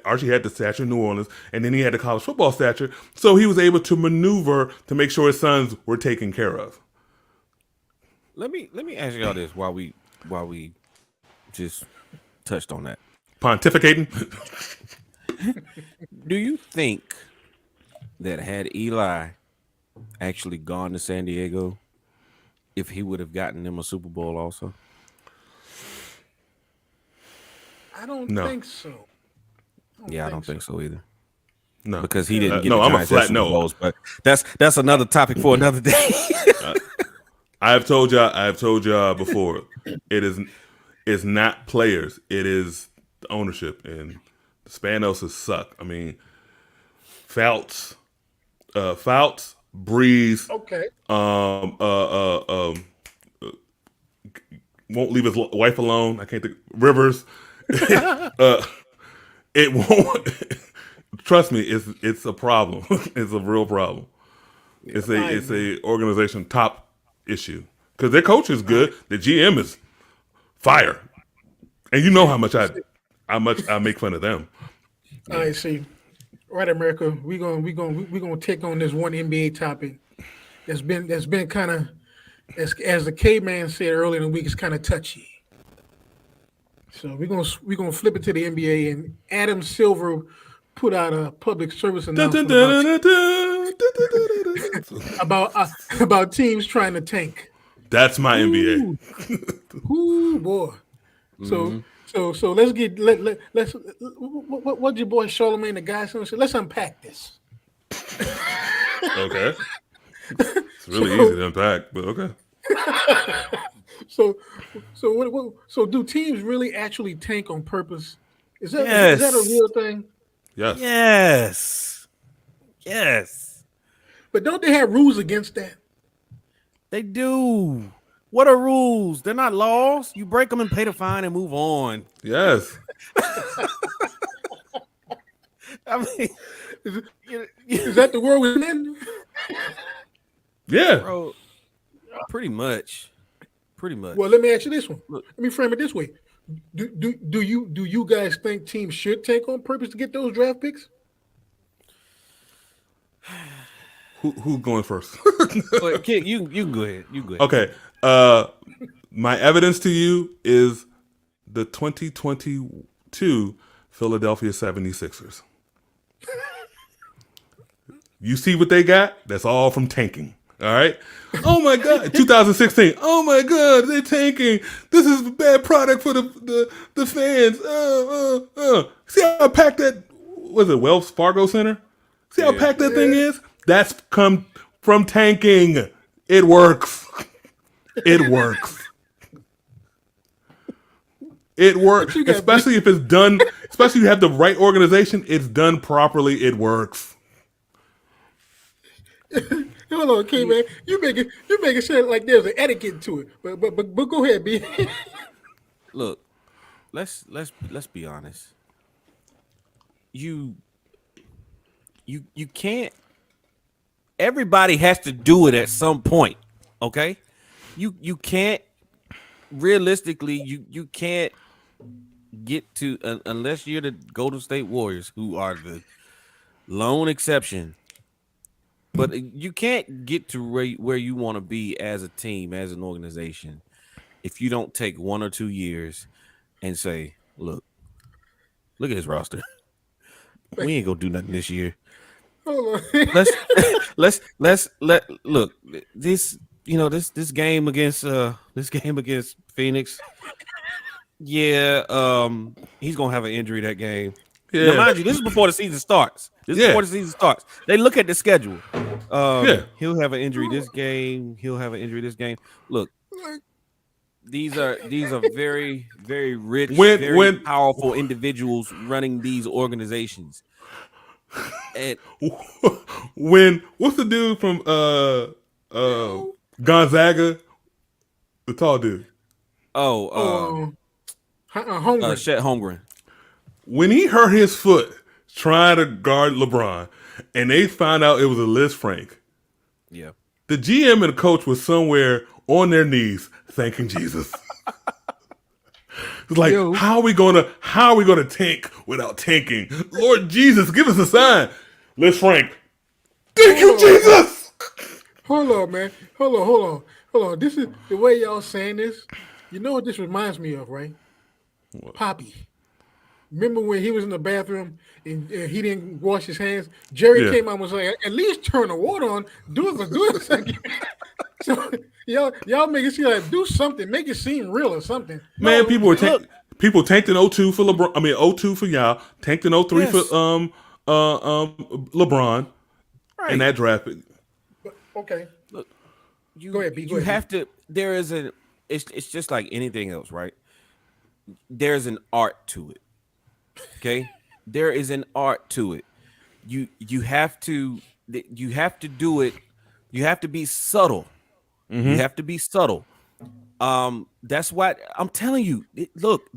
Archie had the stature in New Orleans, and then he had the college football stature, so he was able to maneuver to make sure his sons were taken care of. Let me ask y'all this while we while we just touched on that. Pontificating. Do you think that had Eli actually gone to San Diego, if he would have gotten them a Super Bowl also? I don't No. think so. I don't think so either. No, Because he didn't get no. the I'm a Giants flat at Super no. Bowls, but that's another topic for another day. I've told y'all before. It's not players. It is the ownership, and the Spanoses suck. I mean, Fouts, Breeze, Okay. won't leave his wife alone. I can't think. Rivers, it won't. Trust me, it's a problem. It's a real problem. It's a organization top issue because their coach is good. The GM is fire, and you know how much I make fun of them. All right, see, right, America, we're gonna take on this one NBA topic that's been kind of, as the caveman said earlier in the week, it's kind of touchy. So we're gonna flip it to the NBA, and Adam Silver put out a public service announcement about teams trying to tank. That's my NBA. Ooh, boy. So let's what your boy Charlamagne the guy said? Let's unpack this. Okay, it's really easy to unpack, but okay. So do teams really actually tank on purpose? Is that Yes. is that a real thing? Yes. Yes. But don't they have rules against that? They do. What are rules? They're not laws. You break them and pay the fine and move on. Yes. I mean, Is that the world we're in? Yeah. bro, pretty much. Well, let me ask you this one. Look. Let me frame it this way. Do you guys think teams should tank on purpose to get those draft picks? Who's going first? But Kid, you can go ahead. You go ahead. Okay. My evidence to you is the 2022 Philadelphia 76ers. You see what they got? That's all from tanking. All right. Oh my God. 2016. Oh my God, they're tanking. This is a bad product for the fans. See how packed that was it Wells Fargo Center? See how packed that thing is? That's come from tanking. It works. It works. It works. Especially if it's done, especially if you have the right organization, it's done properly, it works. Hold on, okay, man. You make it sound like there's an etiquette to it. But go ahead, B. Look, let's be honest. You can't. Everybody has to do it at some point. Okay, you can't realistically. You can't get to unless you're the Golden State Warriors, who are the lone exception. But you can't get to where you want to be as a team, as an organization, if you don't take 1 or 2 years and say, look at this roster. We ain't gonna do nothing this year. Hold on. Let's look this. This game against Phoenix. Yeah, he's gonna have an injury that game. Yeah. Now, mind you, this is before the season starts. They look at the schedule. He'll have an injury this game. He'll have an injury this game. Look, these are very, very rich, very powerful individuals running these organizations. And what's the dude from Gonzaga? The tall dude. Holmgren. Chet Holmgren. When he hurt his foot trying to guard LeBron, and they found out it was a Liz Frank, yeah, the GM and the coach was somewhere on their knees thanking Jesus. It's like, how are we gonna tank without tanking? Lord Jesus, give us a sign. Liz Frank, thank you, Jesus. Hold on, man. Hold on. This is the way y'all saying this. You know what this reminds me of, right? What? Poppy. Remember when he was in the bathroom and he didn't wash his hands? Jerry Yeah. came out and was like, "At least turn the water on. Do it a second." So y'all make it seem like do something, make it seem real or something. Man, No, people tanked in 02 for LeBron. I mean 02 for y'all, tanked in 03 Yes. for LeBron Right. in that draft. okay. You, Go ahead, B. Go you ahead, have to. There is a. It's just like anything else, right? There's an art to it. Okay, there is an art to it. You have to do it. You have to be subtle. You have to be subtle. That's what I'm telling you. Look,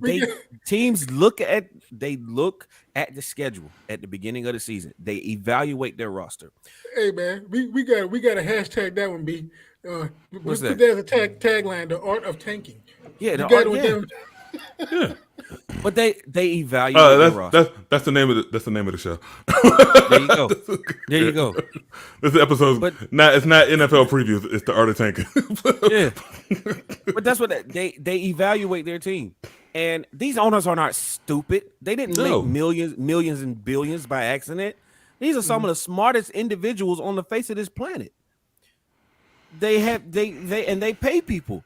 teams look at the schedule at the beginning of the season. They evaluate their roster. Hey man, we got to hashtag that one. B. What's Put that? that as a tagline: the art of tanking. Yeah, You the got art, it with yeah. them. Yeah. But they evaluate their roster. That's the name of the show. There you go. There you go. This episode But- it's not NFL previews. It's the art of tanking. Yeah. But that's what they evaluate their team. And these owners are not stupid. They didn't No. make millions and billions by accident. These are some of the smartest individuals on the face of this planet. They pay people.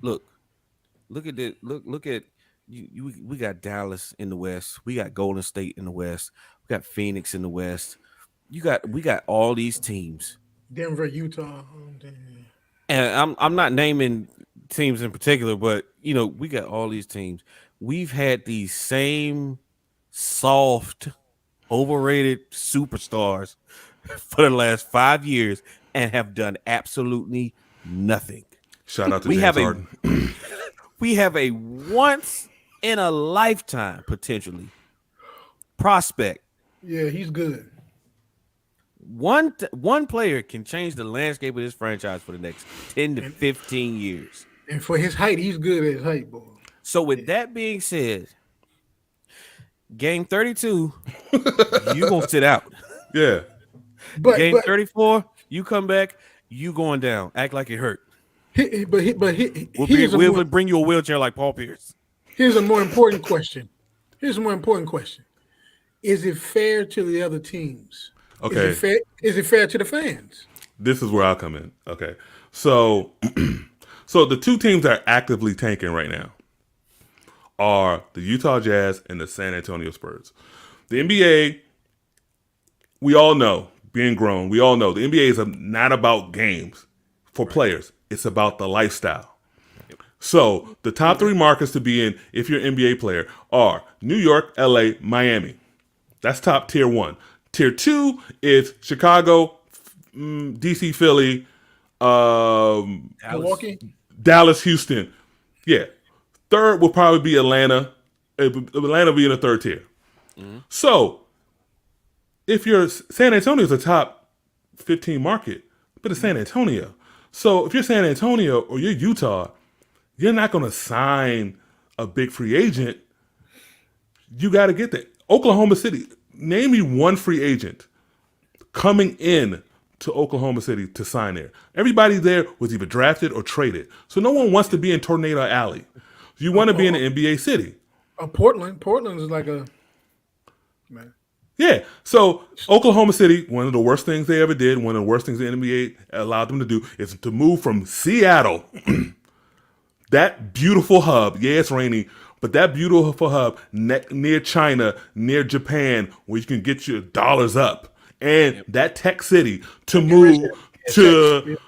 Look at this. Look at you. We got Dallas in the West. We got Golden State in the West. We got Phoenix in the West. We got all these teams. Denver, Utah. And I'm not naming teams in particular, but we got all these teams. We've had these same soft, overrated superstars for the last 5 years and have done absolutely nothing. Shout out to We James have Harden. We have a once in a lifetime potentially prospect. Yeah, he's good. One player can change the landscape of this franchise for the next 10 to 15 years. And for his height, he's good at his height, boy. So with that being said, game 32, you gonna sit out. Yeah. Game But 34, you come back, you going down. Act like it hurt. We'll bring you a wheelchair like Paul Pierce. Here's a more important question. Is it fair to the other teams? Okay. Is it fair to the fans? This is where I'll come in. Okay. So so the two teams that are actively tanking right now are the Utah Jazz and the San Antonio Spurs. The NBA, we all know, being grown, we all know the NBA is not about games for players. It's about the lifestyle. So the top three markets to be in if you're an NBA player are New York, LA, Miami. That's top tier one. Tier two is Chicago, DC, Philly, Milwaukee. Dallas, Houston. Yeah. Third will probably be Atlanta. Atlanta will be in the third tier. So if you're San Antonio is a top 15 market, but it's San Antonio. So if you're San Antonio or you're Utah, you're not going to sign a big free agent. You got to get that. Oklahoma City, name me one free agent coming in to Oklahoma City to sign there. Everybody there was either drafted or traded. So no one wants to be in Tornado Alley. You want to be in an NBA city. Portland. Portland is like a man. Yeah. So Oklahoma City, one of the worst things they ever did, one of the worst things the NBA allowed them to do is to move from Seattle, that beautiful hub. Yeah, it's rainy, but that beautiful hub near China, near Japan, where you can get your dollars up, and that tech city to move to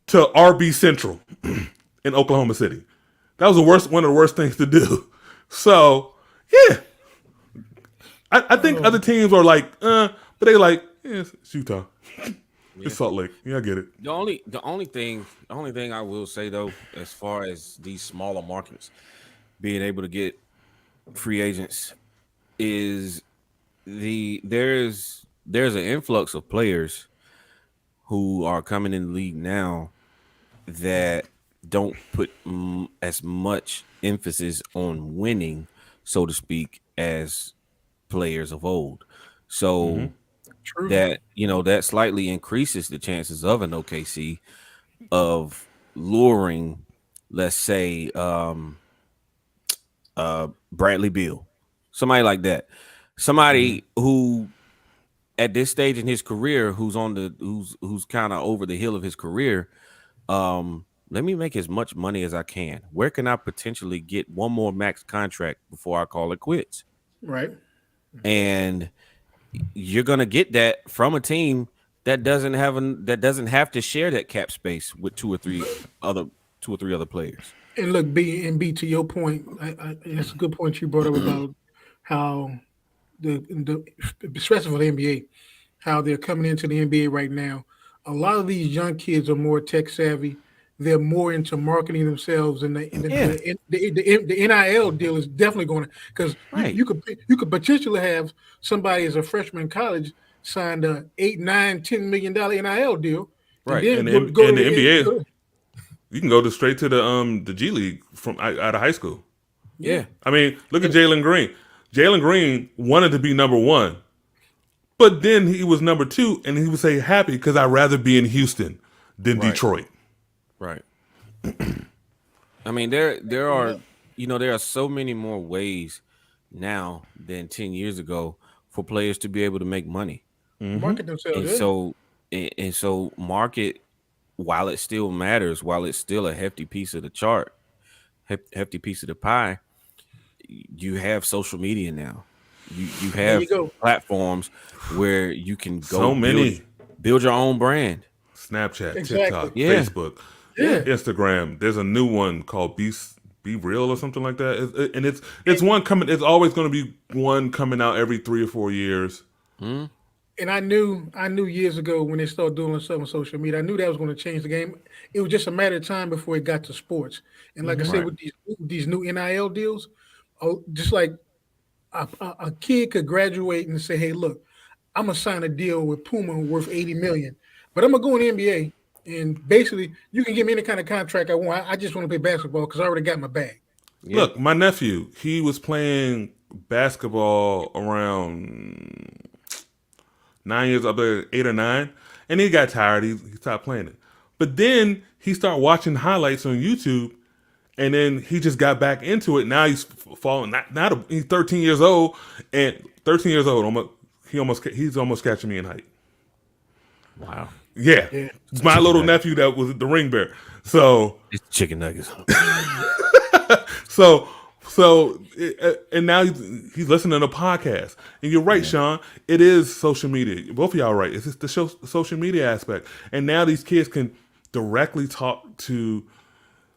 RB Central in Oklahoma City. That was one of the worst things to do. So yeah. I think other teams are like, but they like, yeah, it's Utah. It's Salt Lake. Yeah, I get it. The only thing I will say though, as far as these smaller markets being able to get free agents, is there's an influx of players who are coming in the league now that don't put as much emphasis on winning, so to speak, as players of old. So that that slightly increases the chances of an OKC of luring let's say Bradley Beal, somebody like that, somebody who at this stage in his career, who's kind of over the hill of his career, let me make as much money as I can. Where can I potentially get one more max contract before I call it quits? Right. And you're gonna get that from a team that doesn't have to share that cap space with two or three other players. And look, B, to your point, that's a good point you brought up about how especially for the NBA, how they're coming into the NBA right now. A lot of these young kids are more tech savvy. They're more into marketing themselves, and the NIL deal is definitely going to, because you could potentially have somebody as a freshman in college signed a $8, $9, $10 million NIL deal, right? And the NBA, you can go straight to the G League from out of high school. Yeah, I mean, look at Jalen Green. Jalen Green wanted to be number one, but then he was number two, and he would say happy because I'd rather be in Houston than Detroit. Right. I mean, there are so many more ways now than 10 years ago for players to be able to make money. Market themselves. And so market, while it still matters, while it's still a hefty piece of the chart, hefty piece of the pie, you have social media now. You have platforms where you can go build your own brand. Snapchat, TikTok, Facebook, Instagram. There's a new one called Be Real or something like that. And it's one coming. It's always going to be one coming out every 3 or 4 years. Mm-hmm. And I knew years ago when they started doing stuff on social media, I knew that was going to change the game. It was just a matter of time before it got to sports. And like I said, with these new NIL deals, just like a kid could graduate and say, "Hey, look, I'm gonna sign a deal with Puma worth $80 million, but I'm gonna go in the NBA, and basically you can give me any kind of contract I want. I just want to play basketball because I already got my bag." Yeah. Look, my nephew, he was playing basketball around 9 years, up there 8 or 9, and he got tired. He stopped playing it, but then he started watching highlights on YouTube. And then he just got back into it. Now he's falling. He's 13 years old, and 13 years old. He's almost catching me in height. Wow. Yeah. It's my little nephew that was the ring bearer. So it's chicken nuggets. so and now he's listening to podcasts. And you're right, Sean. It is social media. Both of y'all are right. It's just the social media aspect. And now these kids can directly talk to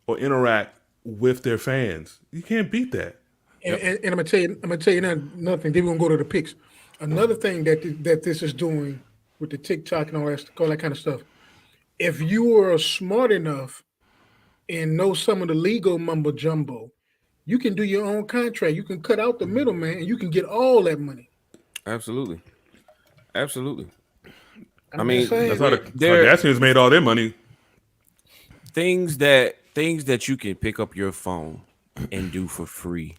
or interact with their fans. You can't beat that. And I'm gonna tell you another thing. Then we're gonna go to the picks. Another thing that this is doing with the TikTok and all that kind of stuff. If you are smart enough and know some of the legal mumbo jumbo, you can do your own contract. You can cut out the middleman and you can get all that money. Absolutely. I mean, that's how the Kardashians made all their money. Things that you can pick up your phone and do for free.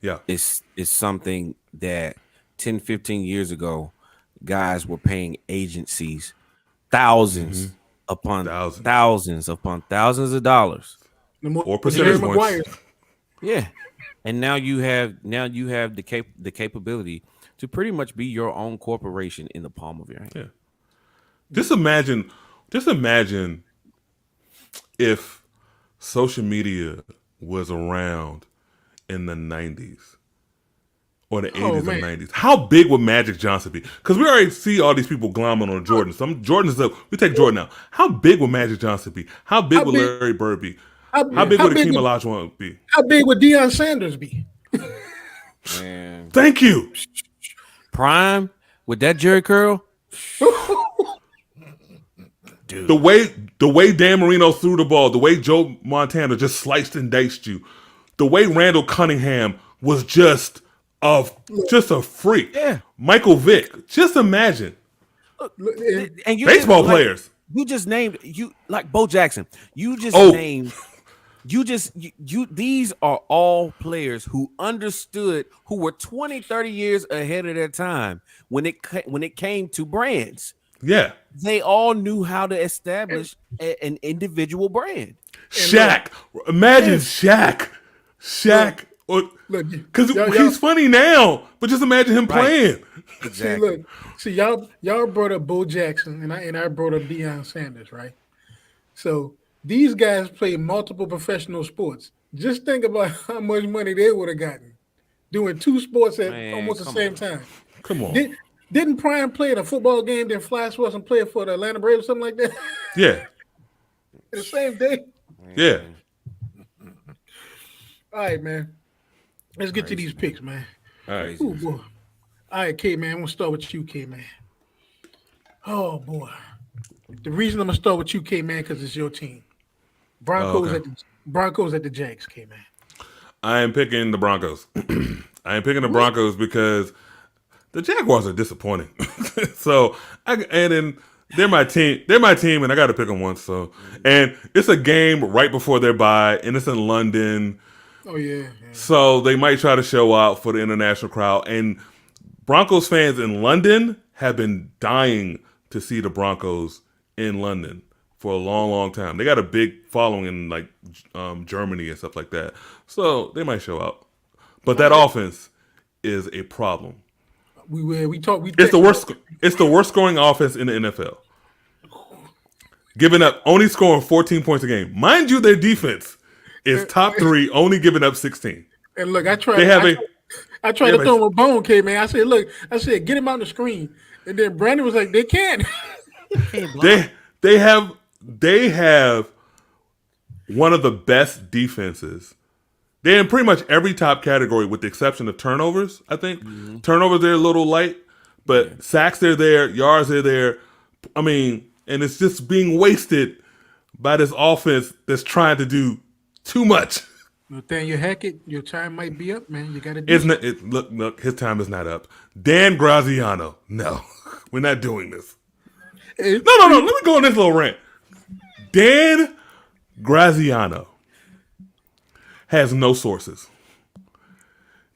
Yeah. Is something that 10, 15 years ago, guys were paying agencies thousands upon thousands of dollars. Or percentage points. Yeah. And now you have the capability to pretty much be your own corporation in the palm of your hand. Yeah. Just imagine if social media was around in the 90s or the 80s and 90s. How big would Magic Johnson be? Because we already see all these people glomming on Jordan. Some Jordan's up. We take Jordan out. How big would Magic Johnson be? How big would Larry Bird be? How big would Akeem Olajuwon be? How big would Deion Sanders be? Man. Thank you. Prime with that Jerry curl. Dude. The way Dan Marino threw the ball, the way Joe Montana just sliced and diced you, the way Randall Cunningham was just a freak. Yeah. Michael Vick, just imagine. And baseball players. You just named like Bo Jackson. Named. These are all players who understood, who were 20, 30 years ahead of their time when it came to brands. Yeah. They all knew how to establish an individual brand. Shaq. Imagine Shaq. Because he's funny now, but just imagine him playing. Exactly. See, y'all brought up Bo Jackson, and I brought up Deion Sanders, right? So these guys play multiple professional sports. Just think about how much money they would have gotten doing two sports at almost the same time. Come on. Didn't Prime play in a football game, then Flash wasn't playing for the Atlanta Braves or something like that? Yeah. The same day? Yeah. All right, man. Let's get to these picks, man. All right. Ooh, boy. All right, K-Man. I'm going to start with you, K-Man. Oh, boy. The reason I'm going to start with you, K-Man, because it's your team. Broncos at the Jags, K-Man. I am picking the Broncos. I am picking the Broncos because the Jaguars are disappointing. They're my team. They're my team, and I got to pick them once. So, and it's a game right before their bye, and it's in London. Oh yeah. So they might try to show out for the international crowd. And Broncos fans in London have been dying to see the Broncos in London for a long, long time. They got a big following in like Germany and stuff like that. So they might show out. But that offense is a problem. It's the worst scoring offense in the NFL. Giving up, only scoring 14 points a game. Mind you, their defense is top 3, only giving up 16. And look, I tried to throw him a bone, K-Man. I said, get him on the screen. And then Brandon was like, they can't. They have one of the best defenses. They're in pretty much every top category with the exception of turnovers, I think. Mm-hmm. Turnovers, they're a little light, but sacks, they're there. Yards, they're there. I mean, and it's just being wasted by this offense that's trying to do too much. Nathaniel Hackett, your time might be up, man. You got to do Look, his time is not up. Dan Graziano, no, we're not doing this. No. Let me go on this little rant. Dan Graziano has no sources.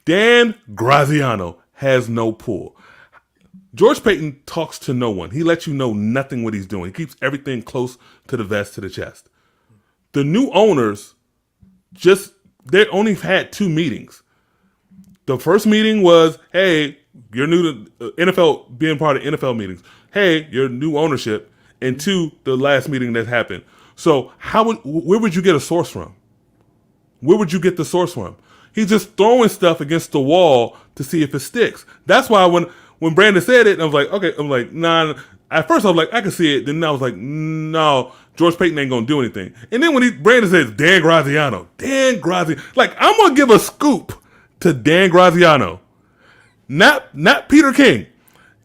Dan Graziano has no pull. George Payton talks to no one. He lets you know nothing what he's doing. He keeps everything close to the vest, to the chest. The new owners they only had 2 meetings. The first meeting was, hey, you're new to NFL, being part of NFL meetings. Hey, you're new ownership. And 2, the last meeting that happened. So where would you get a source from? Where would you get the source from? He's just throwing stuff against the wall to see if it sticks. That's why when Brandon said it, I was like, okay, I'm like, nah. At first I was like, I can see it. Then I was like, no, George Payton ain't gonna do anything. And then when Brandon says Dan Graziano, like I'm gonna give a scoop to Dan Graziano, not Peter King,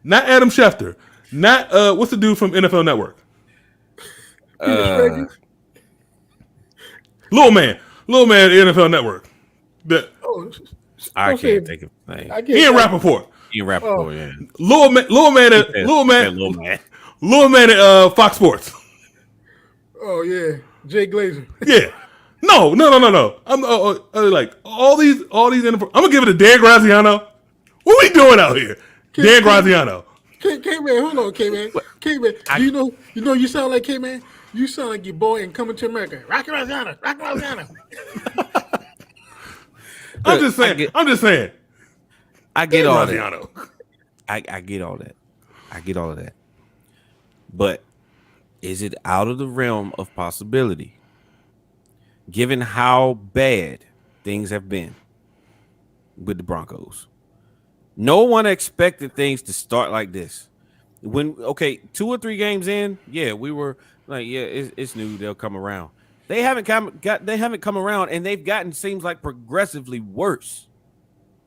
not Adam Schefter, not what's the dude from NFL Network, Little man, NFL Network. I can't take it. Ian Rappaport. Yeah. Little man at Fox Sports. Oh yeah, Jay Glazer. Yeah. No. I'm like all these. I'm gonna give it to Dan Graziano. What we doing out here? Dan Graziano. K-Man, hold on, K-Man. K-Man, you sound like K-Man. You sound like your boy in Coming to America. Rocky Graziano. I'm just saying. I get all that. I get all that. I get all of that. But is it out of the realm of possibility, given how bad things have been with the Broncos? No one expected things to start like this. 2 or 3 games in, we were like, it's new. They'll come around. They haven't come around, and they've gotten, seems like, progressively worse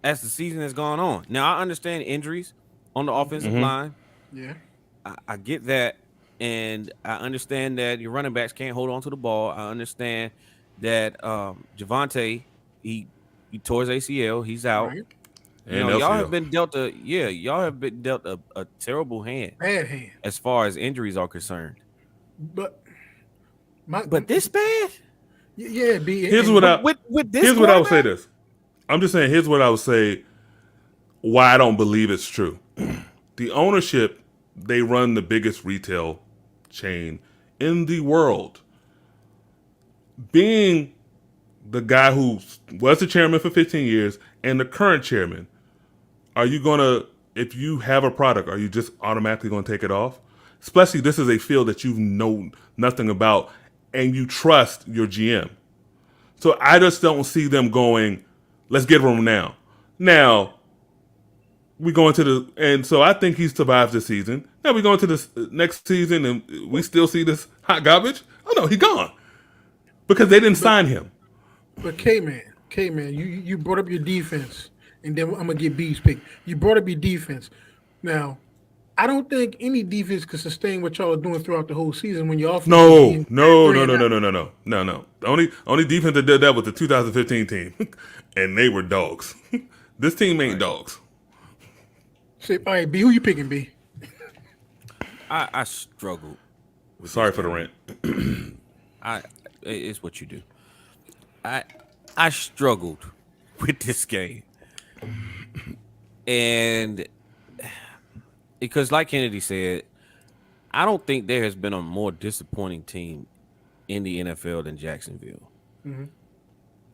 as the season has gone on. Now I understand injuries on the offensive line. Yeah, I get that, and I understand that your running backs can't hold on to the ball. I understand that Javonte, he tore his ACL, he's out. Right. Y'all have been dealt a terrible hand. Bad hand. As far as injuries are concerned. But this bad? Yeah, here's what I would say this. I'm just saying, here's what I would say why I don't believe it's true. The ownership, they run the biggest retail chain in the world. being the guy who was the chairman for 15 years and the current chairman, are you gonna, if you have a product, are you just automatically gonna take it off? Especially this is a field that you know nothing about and you trust your GM. So I just don't see them going, let's get rid of him now. Now, we go into and so I think he survived this season. Now we go into this next season and we still see this hot garbage. Oh no, he gone. Because they didn't sign him. But K-Man, you brought up your defense, and then I'm going to get B's pick. You brought up your defense. Now, I don't think any defense could sustain what y'all are doing throughout the whole season when you're off. No. The only defense that did that was the 2015 team, and they were dogs. This team ain't dogs. All right, B, who you picking, B? I struggled. Sorry for the rant. It's what you do. I struggled with this game, and because, like Kennedy said, I don't think there has been a more disappointing team in the NFL than Jacksonville. Mm-hmm.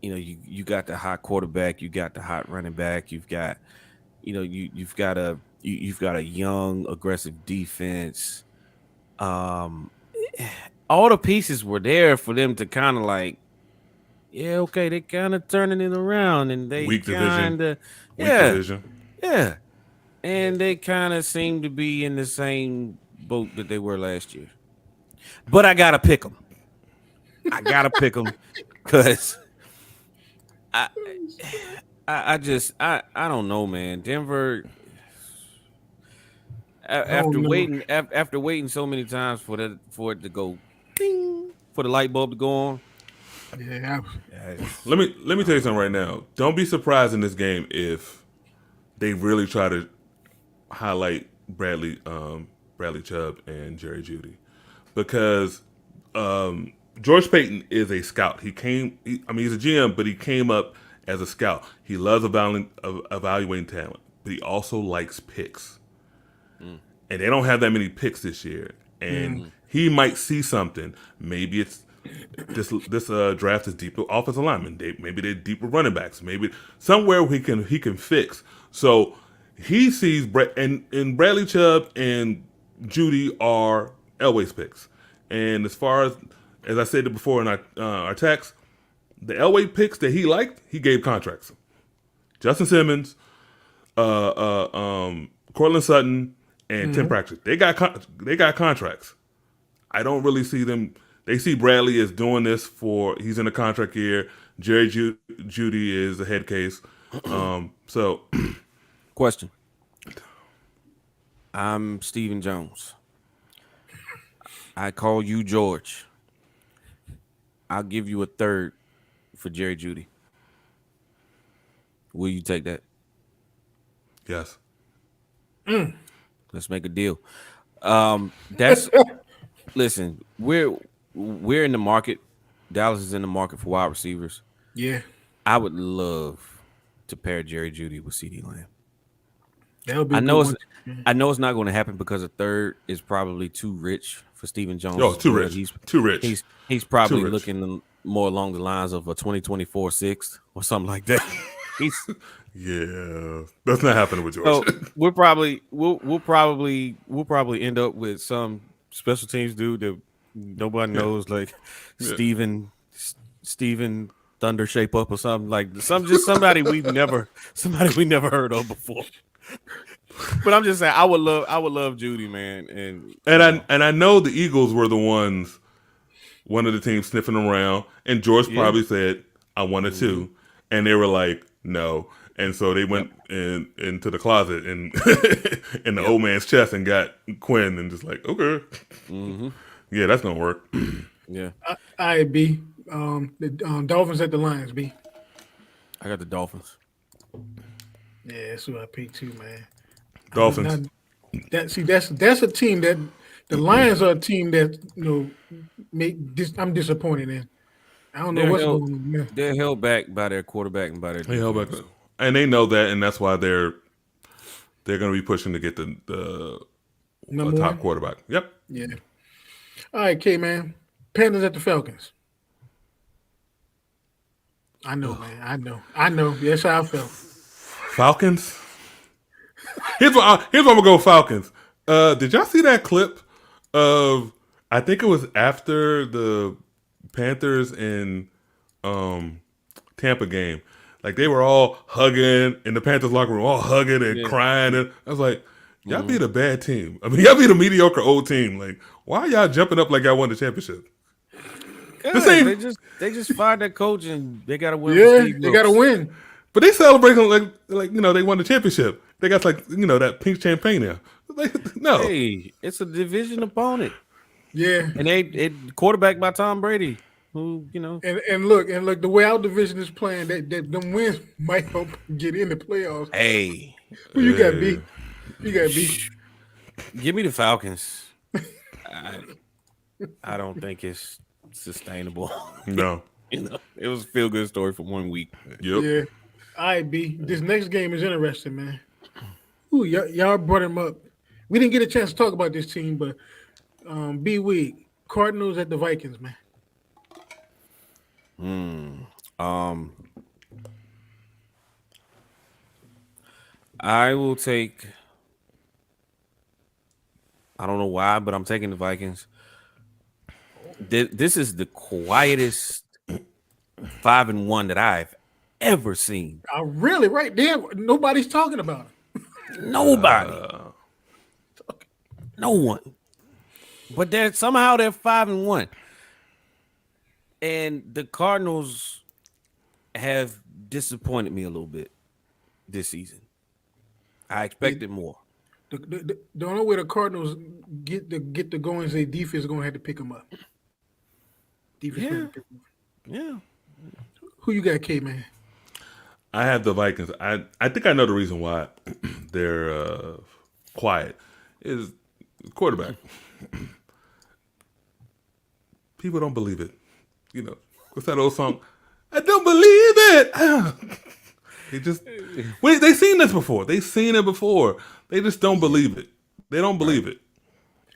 You know, you got the hot quarterback, you got the hot running back, you've got, you know, you've got a young, aggressive defense. All the pieces were there for them to kind of like, yeah, okay, they kind of turning it around, and they kind of, yeah, and they kind of seem to be in the same boat that they were last year. But I gotta pick them. Because I don't know, man. Denver, after waiting so many times for it to go, ding, for the light bulb to go on. Yeah. Let me tell you something right now. Don't be surprised in this game if they really try to highlight Bradley Chubb and Jerry Jeudy, because George Payton is a scout. He's a GM, but he came up as a scout. He loves evaluating talent, but he also likes picks. And they don't have that many picks this year. And he might see something. Maybe it's this draft is deep with offensive linemen. Maybe they're deep with running backs. Maybe somewhere he can fix. So he sees and Bradley Chubb and Jeudy are Elway's picks. And as far as I said before in our text, the Elway picks that he liked, he gave contracts. Justin Simmons, Cortland Sutton, and Tim Patrick. They got contracts. I don't really see them. They see Bradley as doing this he's in a contract year. Jerry Jeudy is a head case. So, question. I'm Stephen Jones. I call you George. I'll give you a third for Jerry Jeudy. Will you take that? Yes. Let's make a deal. Listen, we're in the market. Dallas is in the market for wide receivers. Yeah. I would love to pair Jerry Jeudy with CeeDee Lamb. That would be I know it's not going to happen because a third is probably too rich for Stephen Jones. Oh, too rich. Too rich. He's probably looking more along the lines of a 2024 sixth or something like that. Yeah, that's not happening with George. So we'll probably end up with some special teams dude that nobody knows, like Steven Thunder Shape Up or something, like somebody we never heard of before. But I'm just saying, I would love Jeudy, man, and I know the Eagles were one of the teams sniffing around, and George probably said, "I wanted to," and they were like, "No." And so they went into the closet and in the old man's chest and got Quinn and just like, okay, yeah, that's gonna work. Yeah. All right, B. The Dolphins at the Lions, B. I got the Dolphins. Yeah, that's who I picked too, man. Dolphins. That's a team that the Lions are a team that I'm disappointed in. I don't know what's going on there. They're held back by their quarterback and by their defense. Held back, and they know that, and that's why they're going to be pushing to get the top quarterback. Yep. Yeah. All right, K, man. Panthers at the Falcons. I know, man. I know. That's how I felt. Falcons. Here's what I'm gonna go. Falcons. Did y'all see that clip of? I think it was after the Panthers and Tampa game. Like they were all hugging in the Panthers locker room, all hugging and crying. And I was like, y'all beat a bad team. I mean, y'all beat a mediocre old team. Like, why are y'all jumping up like y'all won the championship? Good. They just fired that coach and they got to win. Yeah, they got to win. But they celebrating like they won the championship. They got that pink champagne there. Like, no, hey, it's a division opponent. Yeah, and they quarterbacked by Tom Brady, who And look, the way our division is playing, that them wins might help get in the playoffs. Hey, who you got beat? You got beat. Give me the Falcons. I don't think it's sustainable. No, it was a feel good story for 1 week. Yep. Yeah. All right, B. This next game is interesting, man. Ooh, y'all brought him up. We didn't get a chance to talk about this team, but B Week, Cardinals at the Vikings, man. I will take. I don't know why, but I'm taking the Vikings. This is the quietest 5-1 that I've ever seen. Really, right there, nobody's talking about it. Nobody. No one. But they're 5-1. And the Cardinals have disappointed me a little bit this season. I expected more. The only way the Cardinals get the going is their defense is going to have to pick them up. Yeah. Who you got, K-Man? I have the Vikings. I think I know the reason why they're quiet is quarterback. People don't believe it. What's that old song? I don't believe it. They've seen this before. They've seen it before. They just don't believe it. They don't believe it.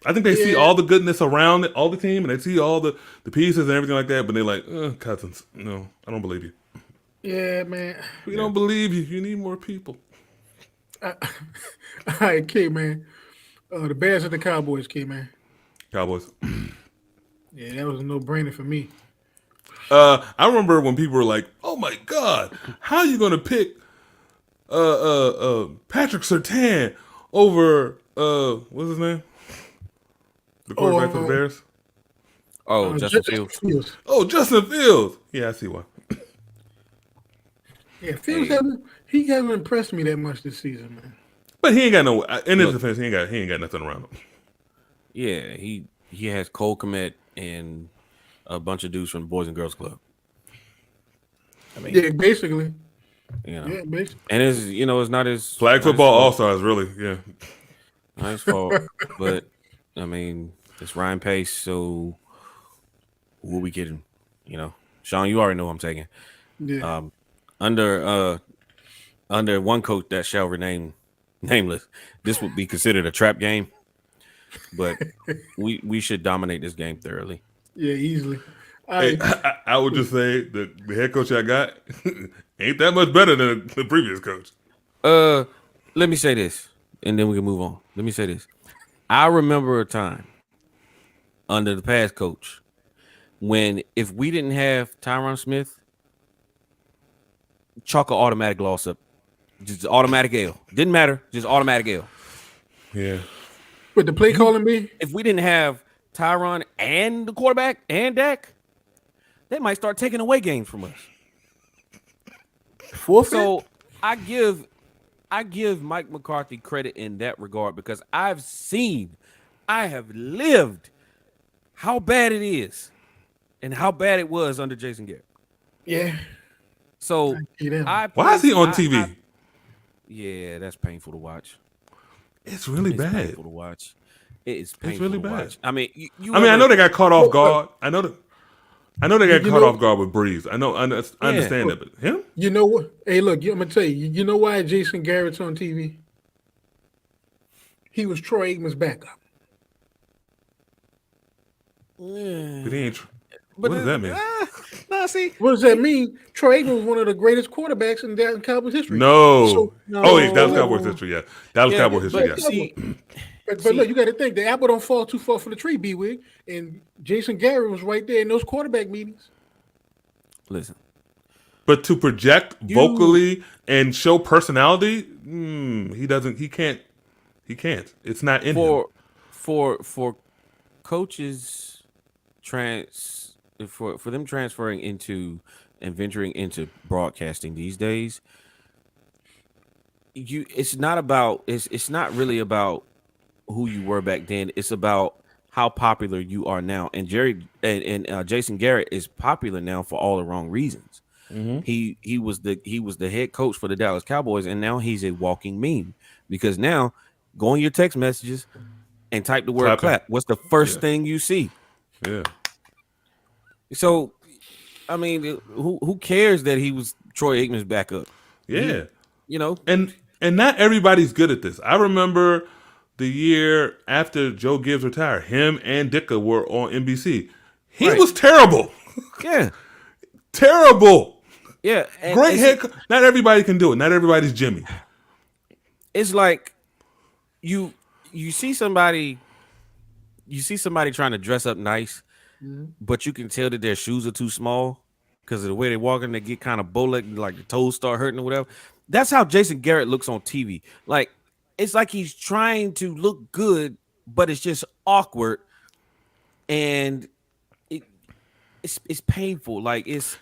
I think they see all the goodness around it, all the team, and they see all the pieces and everything like that, but they're like, Cousins, no, I don't believe you. Yeah, man. We don't believe you. You need more people. All right, K-Man. The Bears and the Cowboys, K-Man. Cowboys. Yeah, that was a no-brainer for me. I remember when people were like, "Oh my God, how are you going to pick Patrick Surtain over what's his name? The quarterback for the Bears? Oh, Justin Fields. Oh, Justin Fields. Yeah, I see why. Yeah, Fields hasn't impressed me that much this season, man. But he ain't got no. In his defense, he ain't got nothing around him. Yeah, he has Cole Kmet and a bunch of dudes from the Boys and Girls Club. I mean, yeah, basically. Yeah, basically. And it's not his flag football all stars, really. Yeah, not his fault. But I mean, it's Ryan Pace, so who are we kidding? Sean, you already know who I'm taking. Yeah. Under one coach that shall remain nameless, this would be considered a trap game. But we should dominate this game thoroughly. Yeah, easily. I would just say the head coach I got ain't that much better than the previous coach. Let me say this, and then we can move on. Let me say this. I remember a time under the past coach when if we didn't have Tyron Smith, chalk an automatic loss up. Just automatic L. Didn't matter. Just automatic L. Yeah. With the play calling me? If we didn't have Tyron and the quarterback and Dak, they might start taking away games from us. Forfeit? So I give Mike McCarthy credit in that regard because I have lived how bad it is and how bad it was under Jason Garrett. Yeah. So why is he on TV? Yeah, that's painful to watch. It's really bad. Painful to watch. It is painful. It's really bad. Watch. I mean, I know they got caught off guard. I know they got caught off guard with Breeze. I understand that, but him? You know what? Hey, look, I'm gonna tell you. You know why Jason Garrett's on TV? He was Troy Aikman's backup. But he ain't. But What does that mean? Nah, see, What does that mean? Troy Aikman was one of the greatest quarterbacks in Dallas Cowboys history. No. So, Oh, wait, Dallas Cowboys history, yeah. Dallas Cowboys history, yeah. See, but look, you got to think the apple don't fall too far from the tree, B-Wig. And Jason Garrett was right there in those quarterback meetings. listen. But to project vocally and show personality, he doesn't. He can't. He can't. It's not in him. For coaches for them transferring into and venturing into broadcasting these days, it's not really about who you were back then. It's about how popular you are now. And Jason Garrett is popular now for all the wrong reasons. He was the head coach for the Dallas Cowboys, and now he's a walking meme because now go on your text messages and type the word clap. What's the first thing you see? Yeah. So, I mean, who cares that he was Troy Aikman's backup? Yeah. And not everybody's good at this. I remember the year after Joe Gibbs retired, him and Ditka were on NBC. He was terrible. Yeah. Terrible. Yeah. Great head. Not everybody can do it. Not everybody's Jimmy. It's like you see somebody trying to dress up nice, but you can tell that their shoes are too small because of the way they walk and they get kind of bow-legged, like the toes start hurting or whatever. That's how Jason Garrett looks on TV. Like it's like he's trying to look good, but it's just awkward, and it's painful. Like it's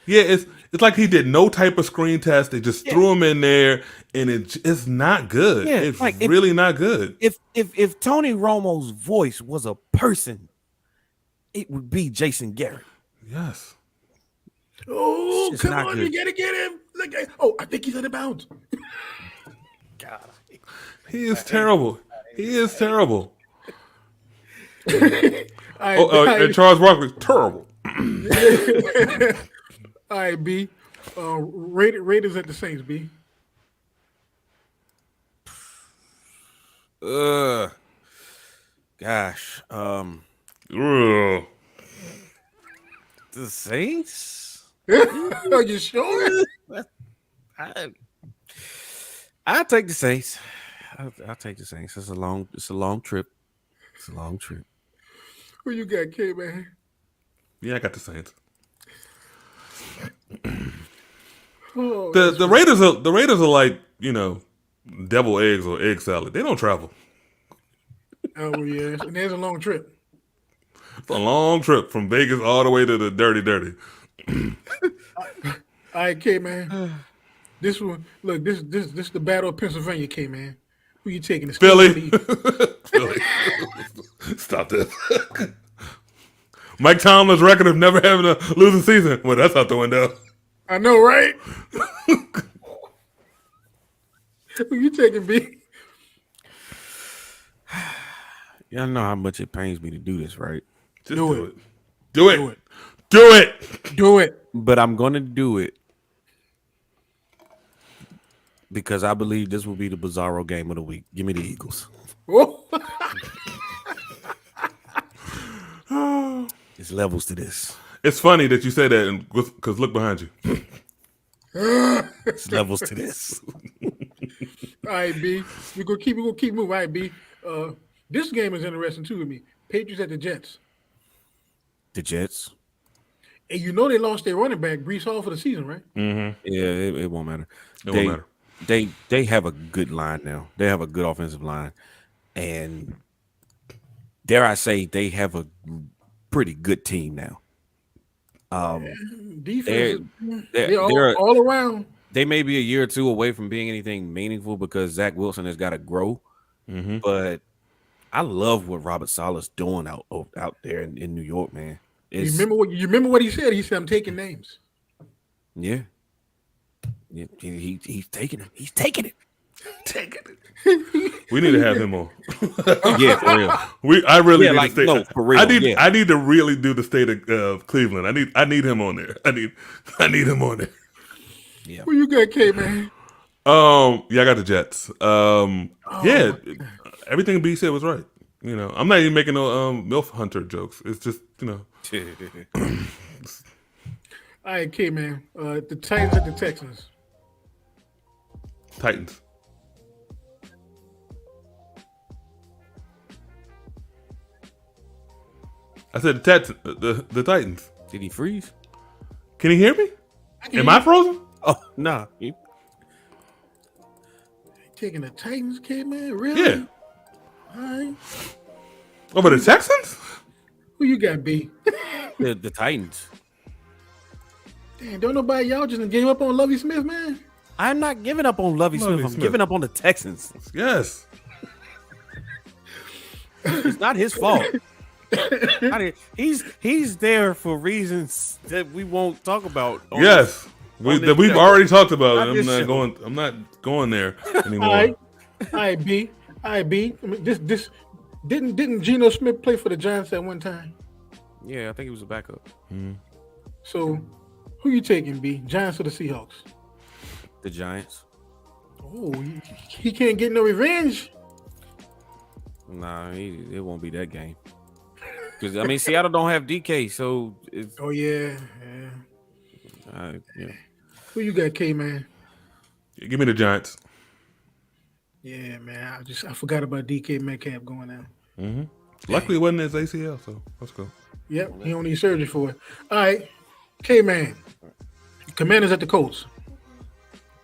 like he did no type of screen test. They just threw him in there, and it's not good. Yeah, it's like really not good. If Tony Romo's voice was a person, it would be Jason Garrett. Yes. Oh, come on, you gotta get him. I think he's out of bounds. God. He is terrible. He is terrible. And Charles Barkley, terrible. All right, B. Raiders at the Saints, B. Gosh. Ugh. The Saints? Are you sure? I'll take the Saints. I'll take the Saints. It's a long trip. It's a long trip. Who you got, K-Man? Yeah, I got the Saints. The Raiders are like, devil eggs or egg salad. They don't travel. Oh yeah, and there's a long trip. It's a long trip from Vegas all the way to the dirty. All right, K-Man. This one, look, this the Battle of Pennsylvania, K-Man. Who you taking? The Philly. Philly. Stop this. Mike Tomlin's record of never having a losing season. Well, that's out the window. I know, right? Who you taking, B? Y'all know how much it pains me to do this, right? Just do it. Do it. Do it. Do it. But I'm going to do it because I believe this will be the Bizarro game of the week. Give me the Eagles. There's levels to this. It's funny that you say that because look behind you. There's levels to this. All right, B. We're gonna keep moving. All right, B. This game is interesting too to me. Patriots at the Jets. The Jets. And they lost their running back, Breece Hall, for the season, right? Mm-hmm. Yeah, it won't matter. It won't matter. They have a good line now. They have a good offensive line. And dare I say they have a pretty good team now. Defense, they're all around. They may be a year or two away from being anything meaningful because Zach Wilson has got to grow. Mm-hmm. But I love what Robert Saleh's doing out there in New York, man. You remember what he said? He said, "I'm taking names." Yeah. He's taking it. He's taking it. Taking it. We need to have him on. Yeah, for real. I really need to stay. No, for real. I need to really do the state of Cleveland. I need him on there. I need him on there. Yeah. Who you got, K-Man? Yeah, I got the Jets. Yeah, everything B said was right. I'm not even making no MILF Hunter jokes. It's just All right, K-Man. The Titans at the Texans. Titans. I said the Titans. Did he freeze? Can you hear me? Am I frozen? Oh, nah. Taking the Titans, K-Man? Really? Yeah. All right. Over the Texans? Who you got, B? The Titans. Damn, don't nobody y'all just gave up on Lovie Smith, man? I'm not giving up on Lovie Smith. I'm giving up on the Texans. Yes. It's not his fault. He's there for reasons that we won't talk about. Yes. We've already talked about it. Not I'm not going there anymore. All right, B. I mean, this didn't Geno Smith play for the Giants at one time? Yeah, I think he was a backup. So, who you taking, B? Giants or the Seahawks? The Giants. Oh, he can't get no revenge. Nah, it won't be that game. Because I mean, Seattle don't have DK, so it's. Oh yeah. Yeah. Who you got, K, man? Give me the Giants. Yeah, man. I forgot about DK Metcalf going out. Mm-hmm. Luckily, it wasn't his ACL, so let's go. Yep, he don't need surgery for it. All right, K, man. Commanders at the Colts.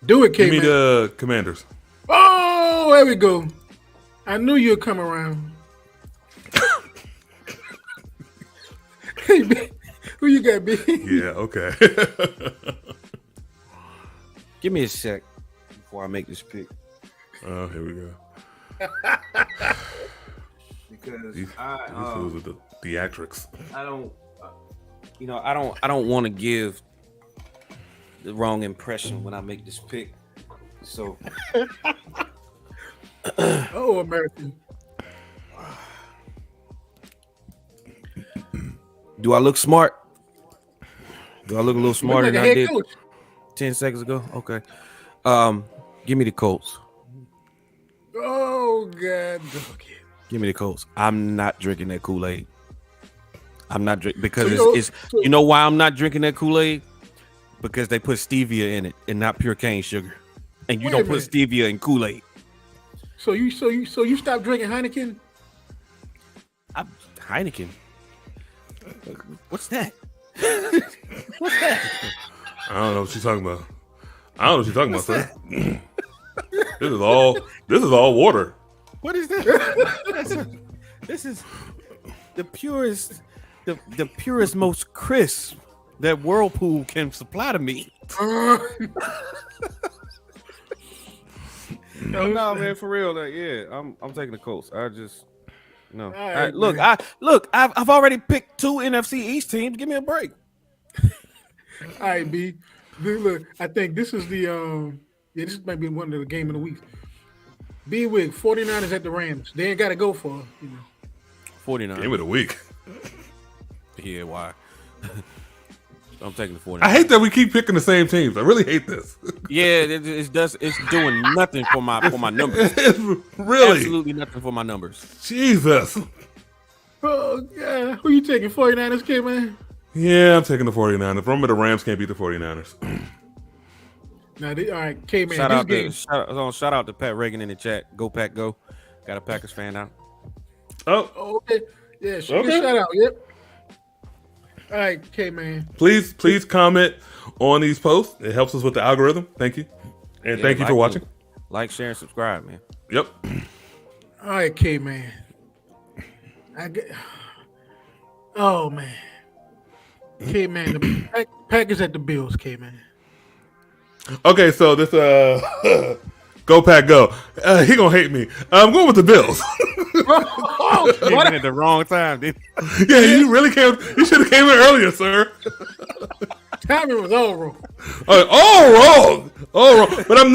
Do it, K, Give me man. the Commanders. Oh, there we go. I knew you'd come around. Hey, B, who you got, B? Yeah, okay. Give me a sec before I make this pick. Oh, here we go. Because These fools are the theatrics. I don't want to give the wrong impression when I make this pick. So, Oh, American. do I look smart? Do I look a little smarter Like a than I head did coach. 10 seconds ago? Okay. Give me the Colts. Oh, God. Okay. Give me the Colts. I'm not drinking that Kool-Aid. I'm not drinking because So it's you know why I'm not drinking that Kool-Aid? Because they put stevia in it and not pure cane sugar. And you Wait don't a put minute. stevia in Kool-Aid. So you stopped drinking Heineken? Heineken. What's that? I don't know what she's talking about. Sir. This is all water. What is that? This is the purest, the purest, most crisp that Whirlpool can supply to me. No, man, for real. Like, yeah, I'm taking the Colts. I just no. All right, Look, I've already picked 2 NFC East teams. Give me a break. All right, B. Look, I think this is the this might be one of the game of the week. B Wig, 49ers at the Rams. They ain't got to go for 49. Game of the week. Yeah, why? I'm taking the 49. I hate that we keep picking the same teams. I really hate this. Yeah, it's doing nothing for my numbers. It's really Absolutely nothing for my numbers. Jesus. Oh, God. Who you taking, 49ers, kid, man? Yeah, I'm taking the 49ers. Remember, the Rams can't beat the 49ers. Now, all right, K, man. Shout this out game. shout out to Pat Reagan in the chat. Go Pack, go! Got a Packers fan out. Oh, Oh, okay. Yeah, shoot Okay. a shout out. Yep. All right, K, man. please comment on these posts. It helps us with the algorithm. Thank you. And thank you for watching. Like, share, and subscribe, man. Yep. All right, K, man. Oh, man. K, man. The Packers at the Bills, K, man. Okay, so this Go Pack Go. He gonna hate me. I'm going with the Bills. Came in at the wrong time, dude. Yeah, you really came. You should have came in earlier, sir. Timing was all wrong. All wrong. But I'm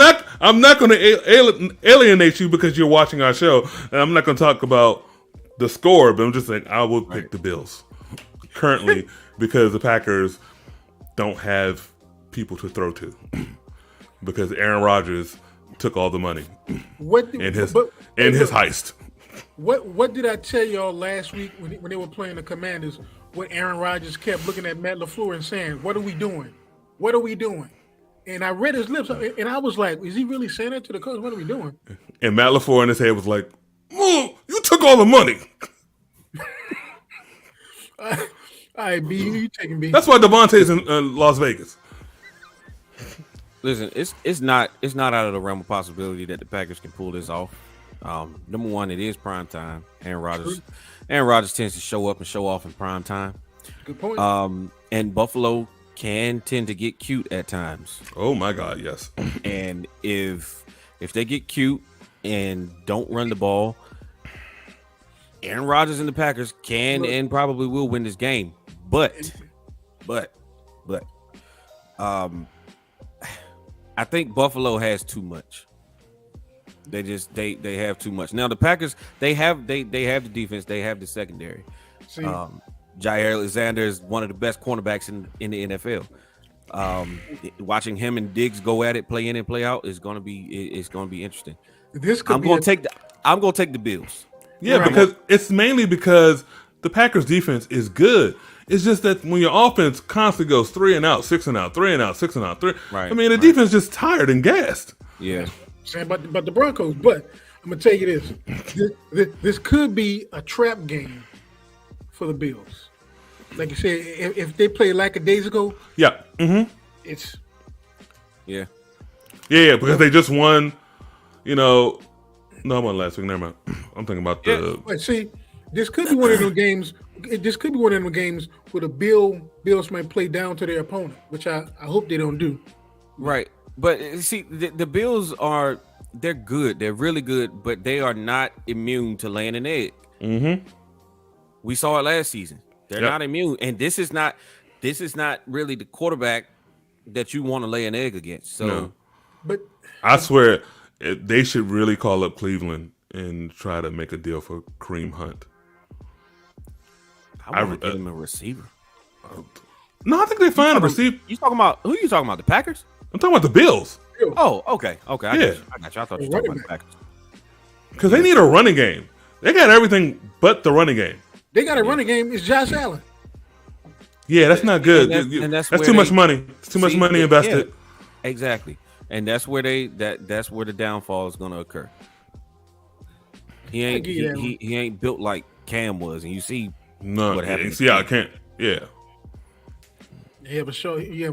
not going to alienate you because you're watching our show, and I'm not going to talk about the score. But I'm just saying I will pick the Bills currently because the Packers don't have people to throw to because Aaron Rodgers took all the money in his heist. What did I tell y'all last week when they were playing the Commanders? what Aaron Rodgers kept looking at Matt LaFleur and saying, "What are we doing? What are we doing?" And I read his lips, and I was like, "Is he really saying that to the coach? What are we doing?" And Matt LaFleur in his head was like, "You took all the money." All right, B, you taking B? That's why Devontae's in Las Vegas. Listen, it's not out of the realm of possibility that the Packers can pull this off. Number one, it is prime time. Aaron Rodgers tends to show up and show off in prime time. Good point. And Buffalo can tend to get cute at times. Oh my God, yes. And if they get cute and don't run the ball, Aaron Rodgers and the Packers can and probably will win this game. But I think Buffalo has too much. They have too much. Now the Packers, they have the defense, they have the secondary. Jair Alexander is one of the best cornerbacks in the NFL. Watching him and Diggs go at it, play in and play out, is going to be interesting. I'm going to take the Bills. Yeah, right. Because it's mainly because the Packers defense is good. It's just that when your offense constantly goes 3 and out, 6 and out, 3 and out, 6 and out, 3. Right, I mean, the defense just tired and gassed. Yeah. Saying about the Broncos, but I'm gonna tell you this: this could be a trap game for the Bills. Like you said, if they play lackadaisical, yeah, it's yeah, because they just won. No, I won last week. Never mind. I'm thinking about the. But see, this could be one of those games. This could be one of them games where the Bills might play down to their opponent, which I hope they don't do. Right. But see, the Bills they're good. They're really good, but they are not immune to laying an egg. Mm-hmm. We saw it last season. They're not immune. And this is not really the quarterback that you want to lay an egg against. So, no. But I swear they should really call up Cleveland and try to make a deal for Kareem Hunt. I want to get him a receiver. No, I think they find a receiver. Who you talking about? The Packers? I'm talking about the Bills. Oh, okay. I got you. I thought you were talking about the Packers. Because they need a running game. They got everything but the running game. They got a running game. It's Josh Allen. Yeah, that's not good. That's too much money. It's too much money invested. Yeah, exactly. And that's where that's where the downfall is going to occur. He ain't built like Cam was, and you see what happened. You see how I can't. Yeah. You have a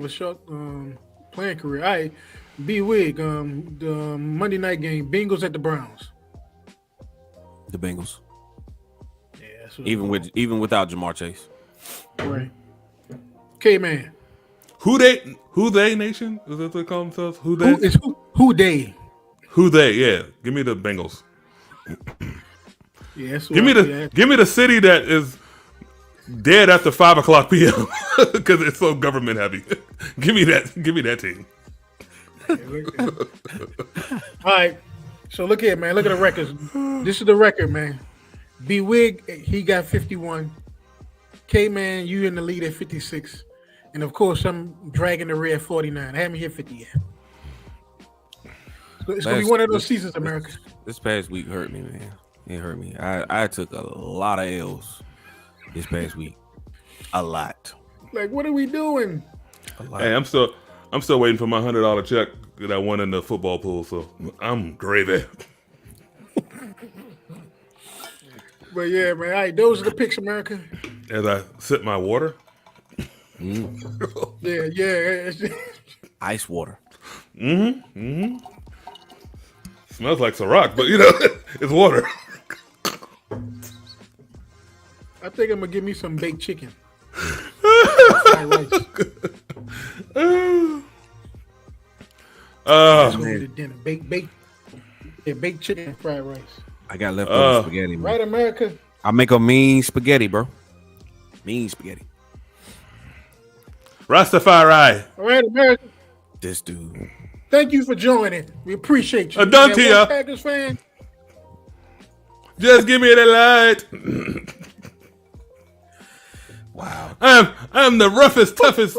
short playing career. All right, B-Wig, the Monday night game, Bengals at the Browns. The Bengals. Yeah, even without Jamar Chase. Right. K-Man. Who they nation? Is that what they call themselves? Who they? Who they? Who they? Yeah. Give me the Bengals. Yeah. Give me the city that is dead after 5:00 p.m. because it's so government heavy. Give me that team. All right. So look here, man. Look at the records. This is the record, man. B-Wig, he got 51. K-Man, you in the lead at 56. And of course, I'm dragging the rear 49. I haven't hit 50 yet. So it's going to be one of those seasons, America. This past week hurt me, man. It hurt me. I took a lot of L's this past week. A lot. Like, what are we doing? Hey, I'm still waiting for my $100 check that I won in the football pool, so I'm gravy. But yeah, man. All right, those are the picks, America. As I sip my water. Yeah. Ice water. Smells like Ciroc, but it's water. I think I'm gonna give me some baked chicken. Fried rice. Dinner. Baked chicken and fried rice. I got leftover spaghetti, man. Right, America? I make a mean spaghetti, bro. Mean spaghetti. Rastafari. All right, America. This dude. Thank you for joining. We appreciate you. Adontia. Packers fan. Just give me the light. Wow. I'm the roughest, toughest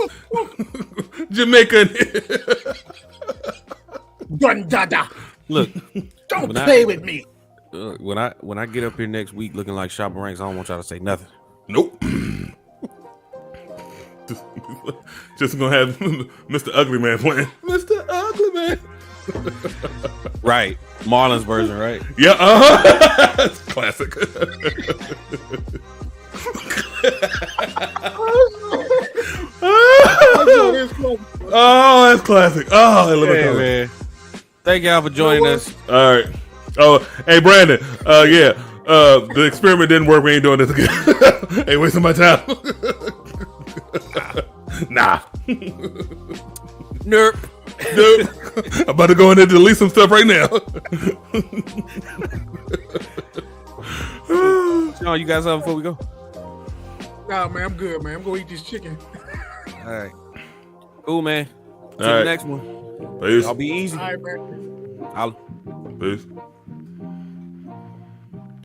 Jamaican. Gun dada. Look. Don't play with me. When I get up here next week looking like Shabba Ranks, I don't want y'all to say nothing. Nope. Just gonna have Mr. Ugly Man playing. Mr. Ugly Man. Right. Marlon's version, right? Yeah, It's classic. Oh, that's classic. Oh, I love it. Man. Thank y'all for joining us. All right. Oh, hey, Brandon. Yeah. The experiment didn't work. We ain't doing this again. Ain't wasting my time. Nah. Nerp. Nope. I'm about to go in there to delete some stuff right now. Sean, you got something before we go? Nah, man, I'm good, man. I'm gonna eat this chicken. All right. Cool, man. See All right. you next one. Peace. I'll be easy. All right, man. I'll. Peace.